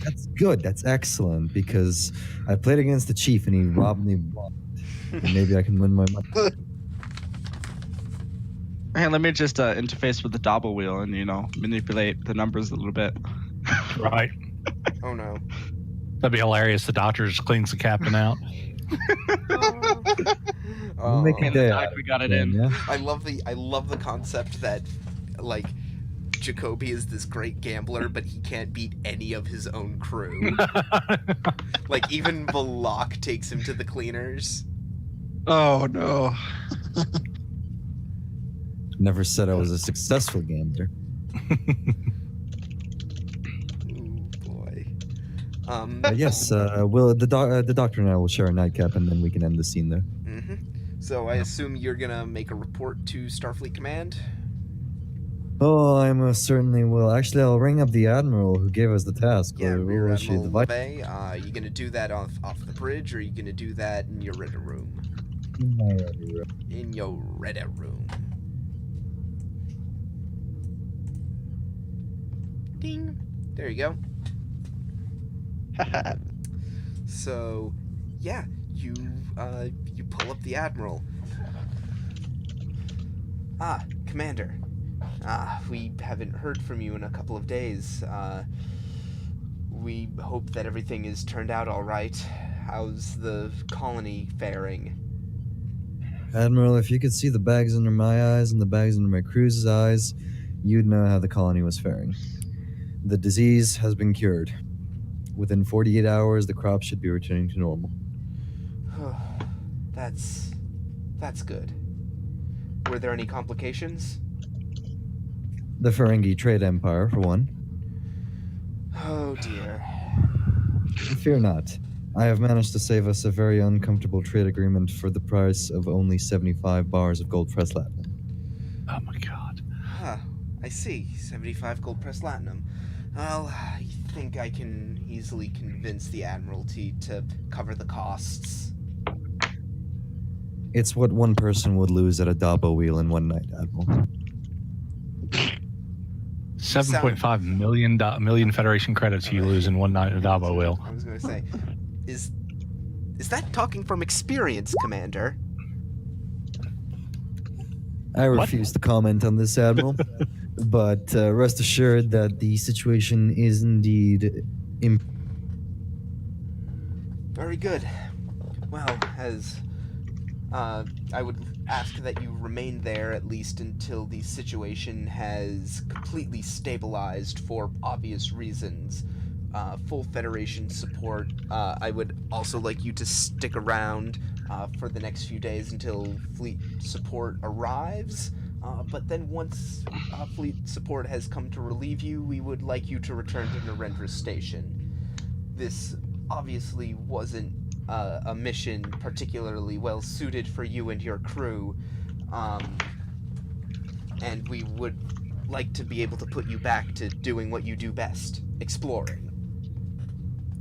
That's good. That's excellent because I played against the chief and he robbed me. And maybe I can win my money. Hey, let me just interface with the Dobble wheel and, manipulate the numbers a little bit. Right? Oh no. That'd be hilarious. The doctor just cleans the captain out. We'll make a Oh, day Doc, out of we got it then, in. yeah? I love the concept that like Jacoby is this great gambler, but he can't beat any of his own crew. Like even Balak takes him to the cleaners. Oh no. Never said I was a successful gambler. Ooh boy. Yes, the doctor and I will share a nightcap and then we can end the scene there. So I assume you're gonna make a report to Starfleet Command. Oh, I most certainly will. Actually, I'll ring up the admiral who gave us the task. Yeah, We'll Rear issue Admiral the LeVay. Are you gonna do that off the bridge, or are you gonna do that in your Reddit room? In your Reddit room. Ding. There you go. So, yeah, you pull up the Admiral. Commander. We haven't heard from you in a couple of days. We hope that everything is turned out all right. How's the colony faring? Admiral, if you could see the bags under my eyes and the bags under my crew's eyes, you'd know how the colony was faring. The disease has been cured. Within 48 hours, the crops should be returning to normal. That's good. Were there any complications? The Ferengi trade empire, for one. Oh dear. Fear not. I have managed to save us a very uncomfortable trade agreement for the price of only 75 bars of gold pressed platinum. Oh my god. Huh. I see. 75 gold pressed platinum. Well, I think I can easily convince the Admiralty to cover the costs. It's what one person would lose at a Dabo wheel in one night, Admiral. 7.5 million Federation credits you lose in one night at a Dabo wheel. I was going to say, is that talking from experience, Commander? I refuse to comment on this, Admiral. But rest assured that the situation is indeed Very good. Well, as I would ask that you remain there at least until the situation has completely stabilized for obvious reasons. Full Federation support. I would also like you to stick around for the next few days until fleet support arrives. But then once fleet support has come to relieve you, we would like you to return to Narendra Station. This obviously wasn't a mission particularly well suited for you and your crew, and we would like to be able to put you back to doing what you do best, exploring.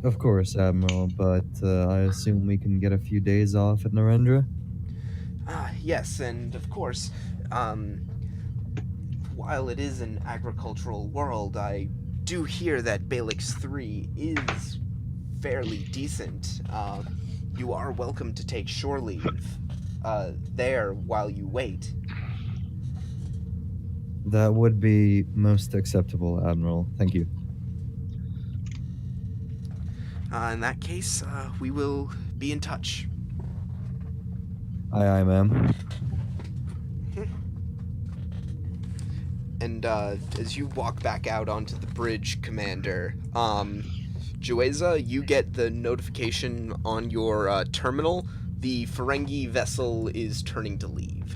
Of course, Admiral, but I assume we can get a few days off at Narendra? Yes, and of course, while it is an agricultural world, I do hear that Balix 3 is fairly decent. You are welcome to take shore leave there while you wait. That would be most acceptable, Admiral. Thank you. In that case, we will be in touch. Aye, ma'am. And as you walk back out onto the bridge, Commander, Jueza, you get the notification on your terminal. The Ferengi vessel is turning to leave.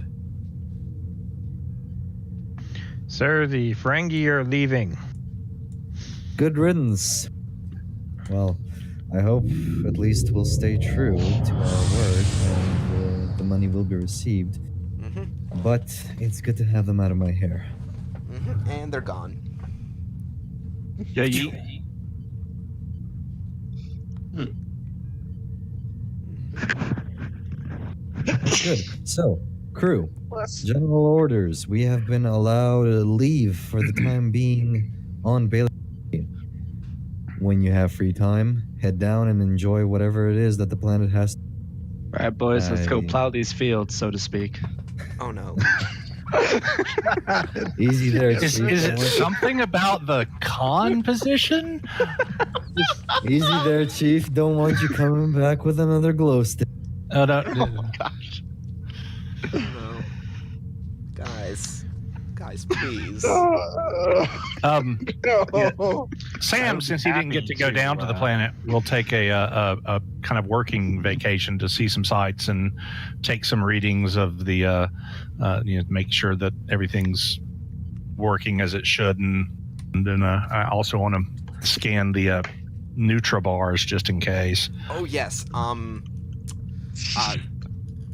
Sir, the Ferengi are leaving. Good riddance. Well, I hope at least we'll stay true to our word and the money will be received. Mm-hmm. But it's good to have them out of my hair. Mm-hmm. And they're gone. Yeah, you. Good. So, crew, general orders. We have been allowed to leave for the time being on Bailey. When you have free time, head down and enjoy whatever it is that the planet has. All right, boys, let's go I- plow these fields, so to speak. Oh no. Easy there, Is Chief. it something about the con position? Easy there, Chief. Don't want you coming back with another glow stick. Oh, no. Gosh. No. Guys, please. Sam, since he didn't get to go down to the planet, will take a kind of working vacation to see some sights and take some readings of the, make sure that everything's working as it should. And then I also want to scan the Nutra bars just in case. Oh yes.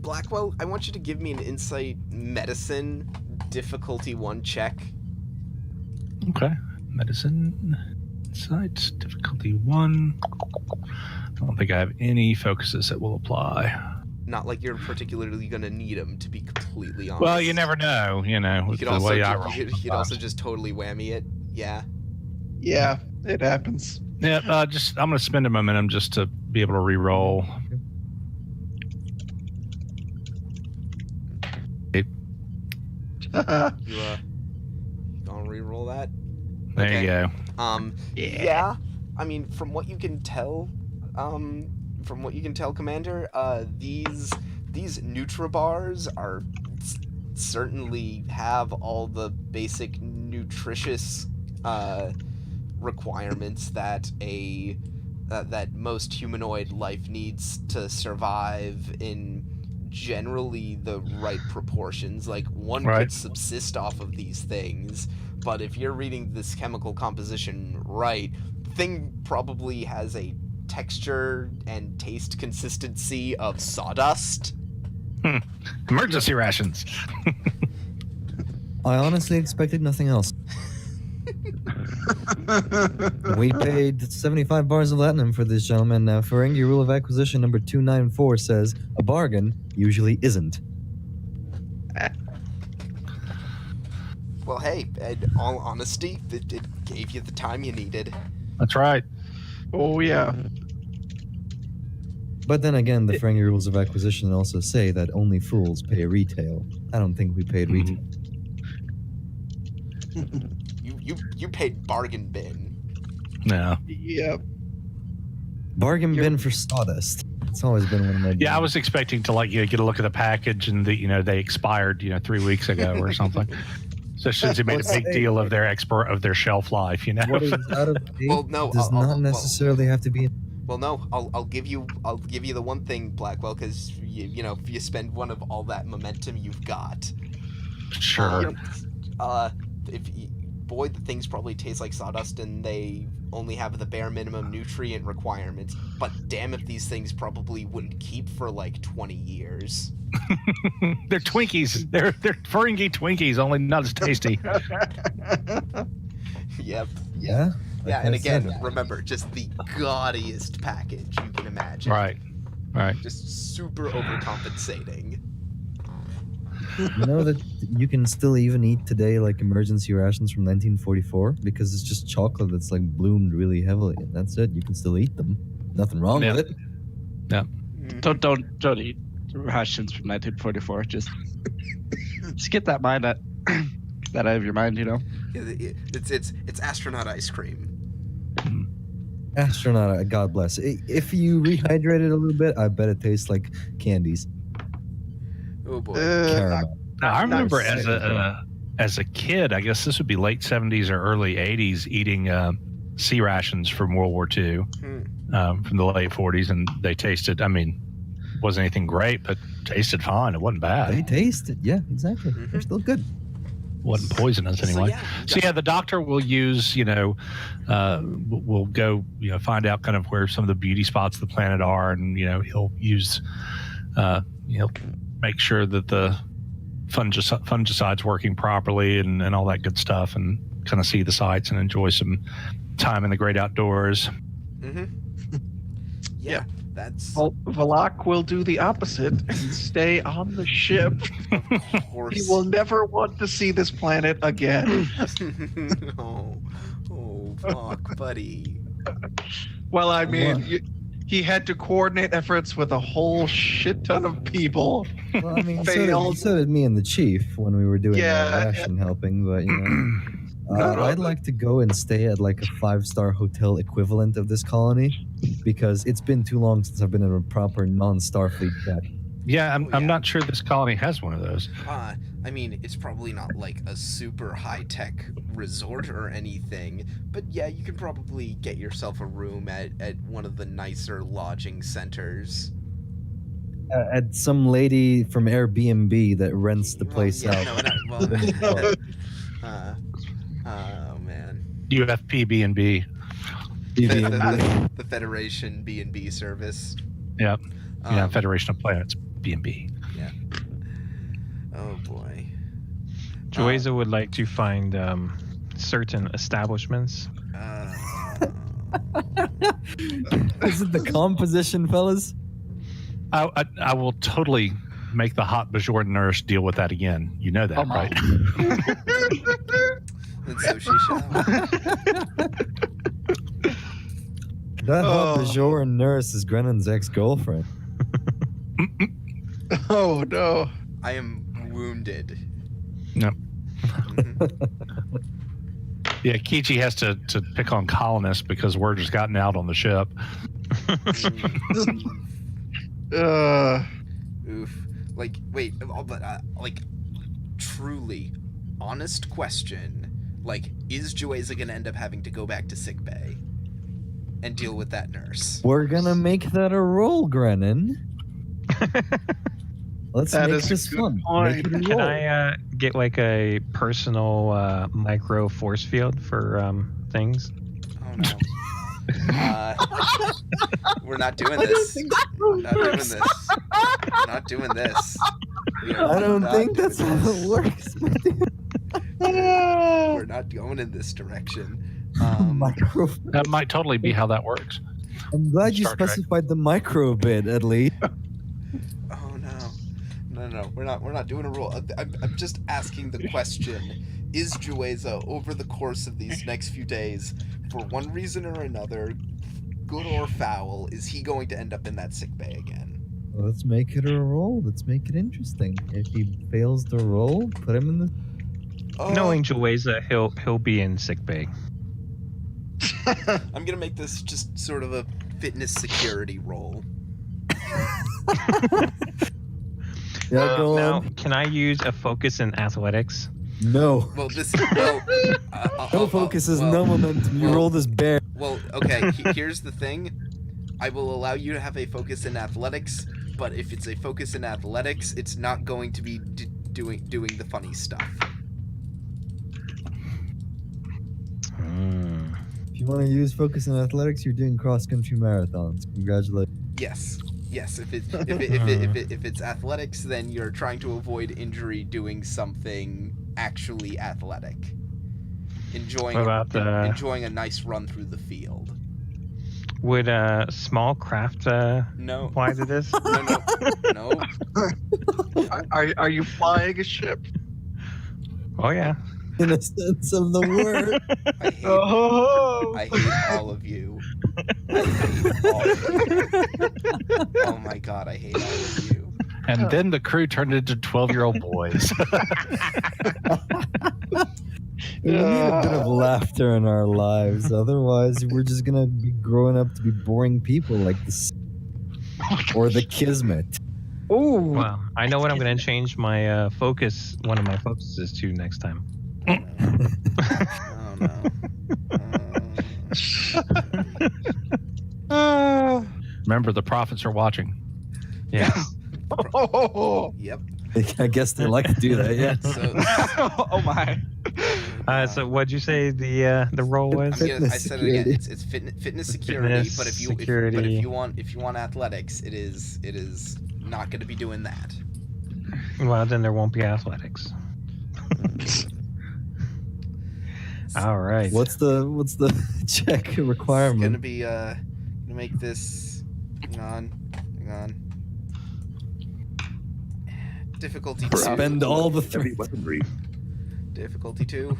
Blackwell, I want you to give me an insight medicine difficulty 1 check. Okay. Medicine, insight, difficulty 1. I don't think I have any focuses that will apply. Not like you're particularly going to need them, to be completely honest. Well, you never know, You with could the also way I roll. you could also just totally whammy it. Yeah. Yeah, it happens. Yeah, I'm going to spend a momentum just to be able to re-roll. You gonna re-roll that? There Okay. you go. Yeah. I mean, from what you can tell, Commander, these Nutra bars are certainly have all the basic nutritious requirements that that most humanoid life needs to survive in generally the right proportions. Like, one Right. could subsist off of these things, but if you're reading this chemical composition right, the thing probably has a texture and taste consistency of sawdust. Emergency rations. I honestly expected nothing else. We paid 75 bars of platinum for this gentleman. Now, Ferengi Rule of Acquisition number 294 says a bargain usually isn't. Well, hey, in all honesty, it gave you the time you needed. That's right. Oh, yeah. But then again, the Ferengi Rules of Acquisition also say that only fools pay retail. I don't think we paid retail. You paid bargain bin. No. Yep. Bargain bin for sawdust. It's always been one of my. Yeah, I was expecting to get a look at the package and they expired 3 weeks ago or something. So since they made a big deal of their shelf life, What is out of date Well, no, does not necessarily have to be. Well, no, I'll give you the one thing, Blackwell, because if you spend one of all that momentum you've got, Sure. Boy, the things probably taste like sawdust, and they only have the bare minimum nutrient requirements. But damn if these things probably wouldn't keep for like 20 years. They're Twinkies. They're Ferengi Twinkies, only not as tasty. Yep. Yeah. Yeah, Like and I again, said. remember, just the gaudiest package you can imagine. Right. Just super overcompensating. You know that you can still even eat today like emergency rations from 1944 because it's just chocolate that's like bloomed really heavily, and that's it. You can still eat them. Nothing wrong Yeah. with it. Don't eat rations from 1944. Just get that mind out of your mind. It's astronaut ice cream. Astronaut, God bless. If you rehydrate it a little bit, I bet it tastes like candies. Oh boy. Caramel. Now, I remember Nice. as a kid, I guess this would be late 70s or early 80s, eating sea rations from World War II, from the late 40s, and they tasted. I mean, wasn't anything great, but tasted fine. It wasn't bad. They tasted, yeah, exactly. They're still good. Wasn't poisonous anyway. So yeah, the doctor will use, we'll go, find out kind of where some of the beauty spots of the planet are, and he'll use, make sure that the fungicide's working properly and all that good stuff, and kind of see the sights and enjoy some time in the great outdoors. Yeah, that's. Valak will do the opposite and stay on the ship. Of course. He will never want to see this planet again. oh, fuck, buddy. Well, I mean, he had to coordinate efforts with a whole shit ton of people. Well, I mean, Failed. so did me and the chief when we were doing ration helping, but I'd like to go and stay at like a 5-star hotel equivalent of this colony, because it's been too long since I've been in a proper non-Starfleet deck. Yeah, I'm not sure this colony has one of those. I mean, it's probably not like a super high-tech resort or anything, but yeah, you can probably get yourself a room at one of the nicer lodging centers. At some lady from Airbnb that rents the place out. Oh man. UFP-B&B. The Federation B&B service. Yeah. Federation of Planets B&B. Yeah. Oh boy. Joeza would like to find certain establishments. Is it the composition, fellas? I will totally make the hot Bajor nurse deal with that again. You know that, right? And so she shall. That hot Bajor nurse is Grennan's ex-girlfriend. Oh no. I am wounded. No. Yeah, Kichi has to pick on colonists because word has gotten out on the ship. Oof. Like, wait, but like, truly, honest question. Like, is Joeza gonna end up having to go back to sickbay and deal with that nurse? We're gonna make that a roll, Grennan. Let's That make is a this good fun. point. Make it a Can roll. I get like a personal micro force field for things? Oh no. We're not doing this. We're not doing this. We're not doing this. I don't think that's how it works. We're not going in this direction. Micro. That might totally be how that works. I'm glad you Star Trek. specified the micro bit, at least. Oh no. We're not doing a roll. I'm just asking the question: is Joeza, over the course of these next few days, for one reason or another, good or foul, is he going to end up in that sickbay again? Let's make it a roll. Let's make it interesting. If he fails the roll, put him in the. Knowing Joeza, he'll be in sickbay. I'm gonna make this just sort of a fitness security roll. Yeah, go Now, on. can I use a focus in athletics? No. Well, this No focus is no momentum. You roll this bear. Well, okay. Here's the thing. I will allow you to have a focus in athletics, but if it's a focus in athletics, it's not going to be doing the funny stuff. If you want to use focus in athletics, you're doing cross-country marathons. Congratulations. Yes. If it's athletics, then you're trying to avoid injury doing something actually athletic. Enjoying What about enjoying a nice run through the field. Would small craft No. apply to this? No. Are you flying a ship? Oh yeah. In a sense of the word. I hate all of you. I hate all of you. Oh my god, I hate all of you. And then the crew turned into 12-year-old boys. We need a bit of laughter in our lives. Otherwise, we're just gonna be growing up to be boring people like this, or the Kismet. Ooh. Well, I know what I'm going to change my focus. One of my focuses to next time. Oh no. Remember, the prophets are watching. Yeah. Yep. I guess they like to do that. Yeah. So Oh my. So what'd you say the role was? I said it again. Security. It's fitness security. Fitness, But if you security. if you want athletics, it is not going to be doing that. Well, then there won't be athletics. All right. What's the check It's gonna requirement? be gonna make this. Hang on. Difficulty two. Spend all the Heavy 3. weaponry. Difficulty 2.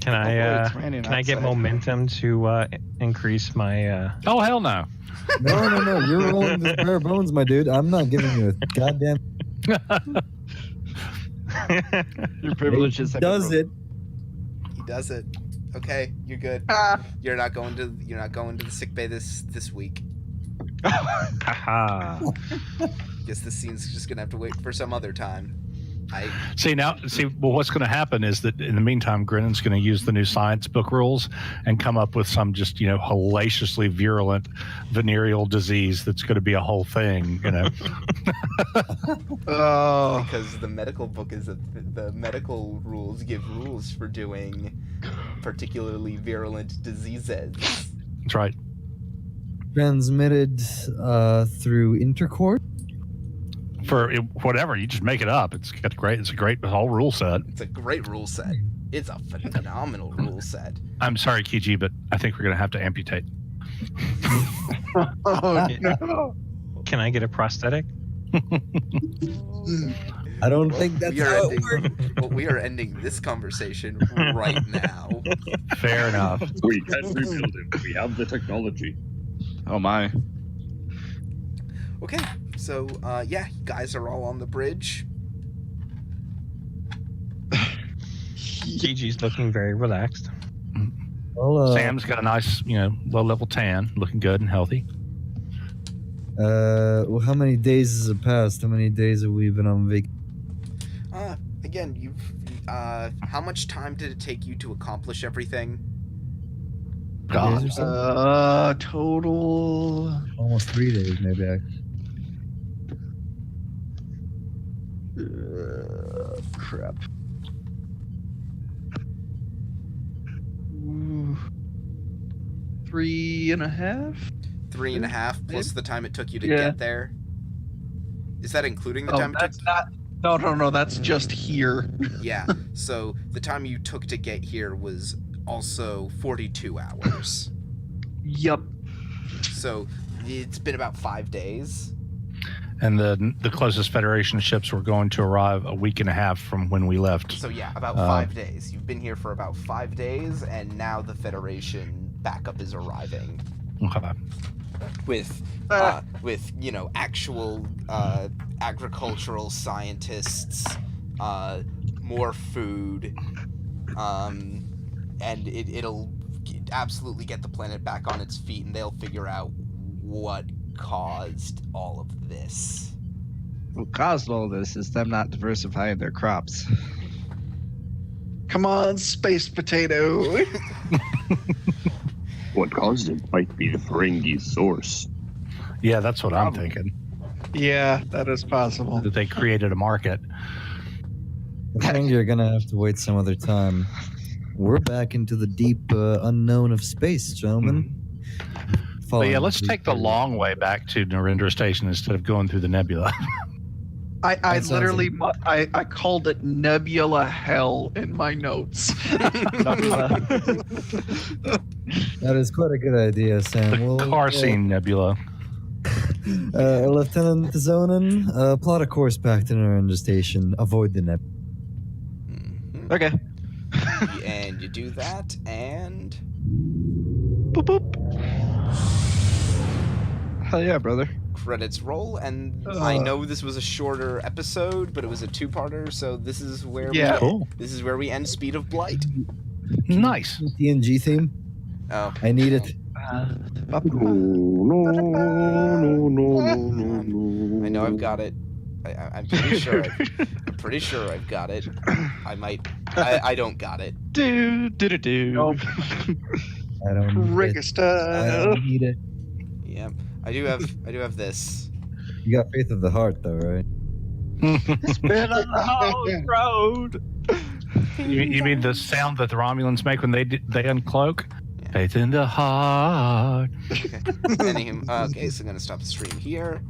Can I get momentum to increase my? Oh, hell no. No. You're rolling with bare bones, my dude. I'm not giving you a goddamn. Your privileges He does it. He does it. Okay, you're good. You're not going to the sick bay this week. Haha. Guess this scene's just gonna have to wait for some other time. Well, what's going to happen is that in the meantime, Grennan's going to use the new science book rules and come up with some just, hellaciously virulent venereal disease that's going to be a whole thing, Oh, Because the medical book is the medical rules give rules for doing particularly virulent diseases. That's right. Transmitted through intercourse. For whatever, you just make it up. It's a great whole rule set. It's a great rule set. It's a phenomenal rule set. I'm sorry, Kiji, but I think we're going to have to amputate. oh no. Can I get a prosthetic? I don't think that's how it works. We are ending this conversation right now. Fair enough. We can rebuild him. We have the technology. Oh my. Okay, so you guys are all on the bridge. Gigi's looking very relaxed. Well, Sam's got a nice, low-level tan, looking good and healthy. well, how many days has it passed? How many days have we been on vacation? Again, you've how much time did it take you to accomplish everything? God. Days or so? Total. Almost 3 days, maybe. Crap. Ooh. 3.5? 3.5 plus the time it took you to Yeah. get there. Is that including the time it took? That's not. No. That's just here. Yeah. So the time you took to get here was also 42 hours. Yup. So it's been about 5 days. And the closest Federation ships were going to arrive a week and a half from when we left. So yeah, about 5 days. You've been here for about 5 days, and now the Federation backup is arriving Okay. with actual agricultural scientists, more food, and it'll absolutely get the planet back on its feet, and they'll figure out what caused all of this. What caused all this is them not diversifying their crops. Come on, space potato. What caused it might be the Ferengi source. Yeah, that's what I'm thinking. Yeah, that is possible. That they created a market. I think you're gonna have to wait some other time. We're back into the deep unknown of space, gentlemen. But yeah, let's take the long way back to Narendra Station instead of going through the nebula. I That sounds literally I called it Nebula Hell in my notes. That is quite a good idea, Sam. We'll, Car scene nebula. Lieutenant Zonin, plot a course back to Narendra Station. Avoid the nebula. Mhm. Okay. And you do that, and Boop boop. Hell yeah, brother. credits roll. And I know this was a shorter episode, but it was a two-parter, so this is where Yeah. Cool. this is where we end Speed of Blight. Nice. TNG theme. Oh, I need it. No, no, no, no. I know I've got it. I'm pretty sure. I'm pretty sure I've got it. I might. I don't got it. Do. Nope. I don't need Rigger it. I style. don't need it. Yep. I do have this. You got faith of the heart, though, right? Been on the hard road. You mean the sound that the Romulans make when they uncloak? Yeah. Faith in the heart. Okay. Anywho, okay, so I'm gonna stop the stream here.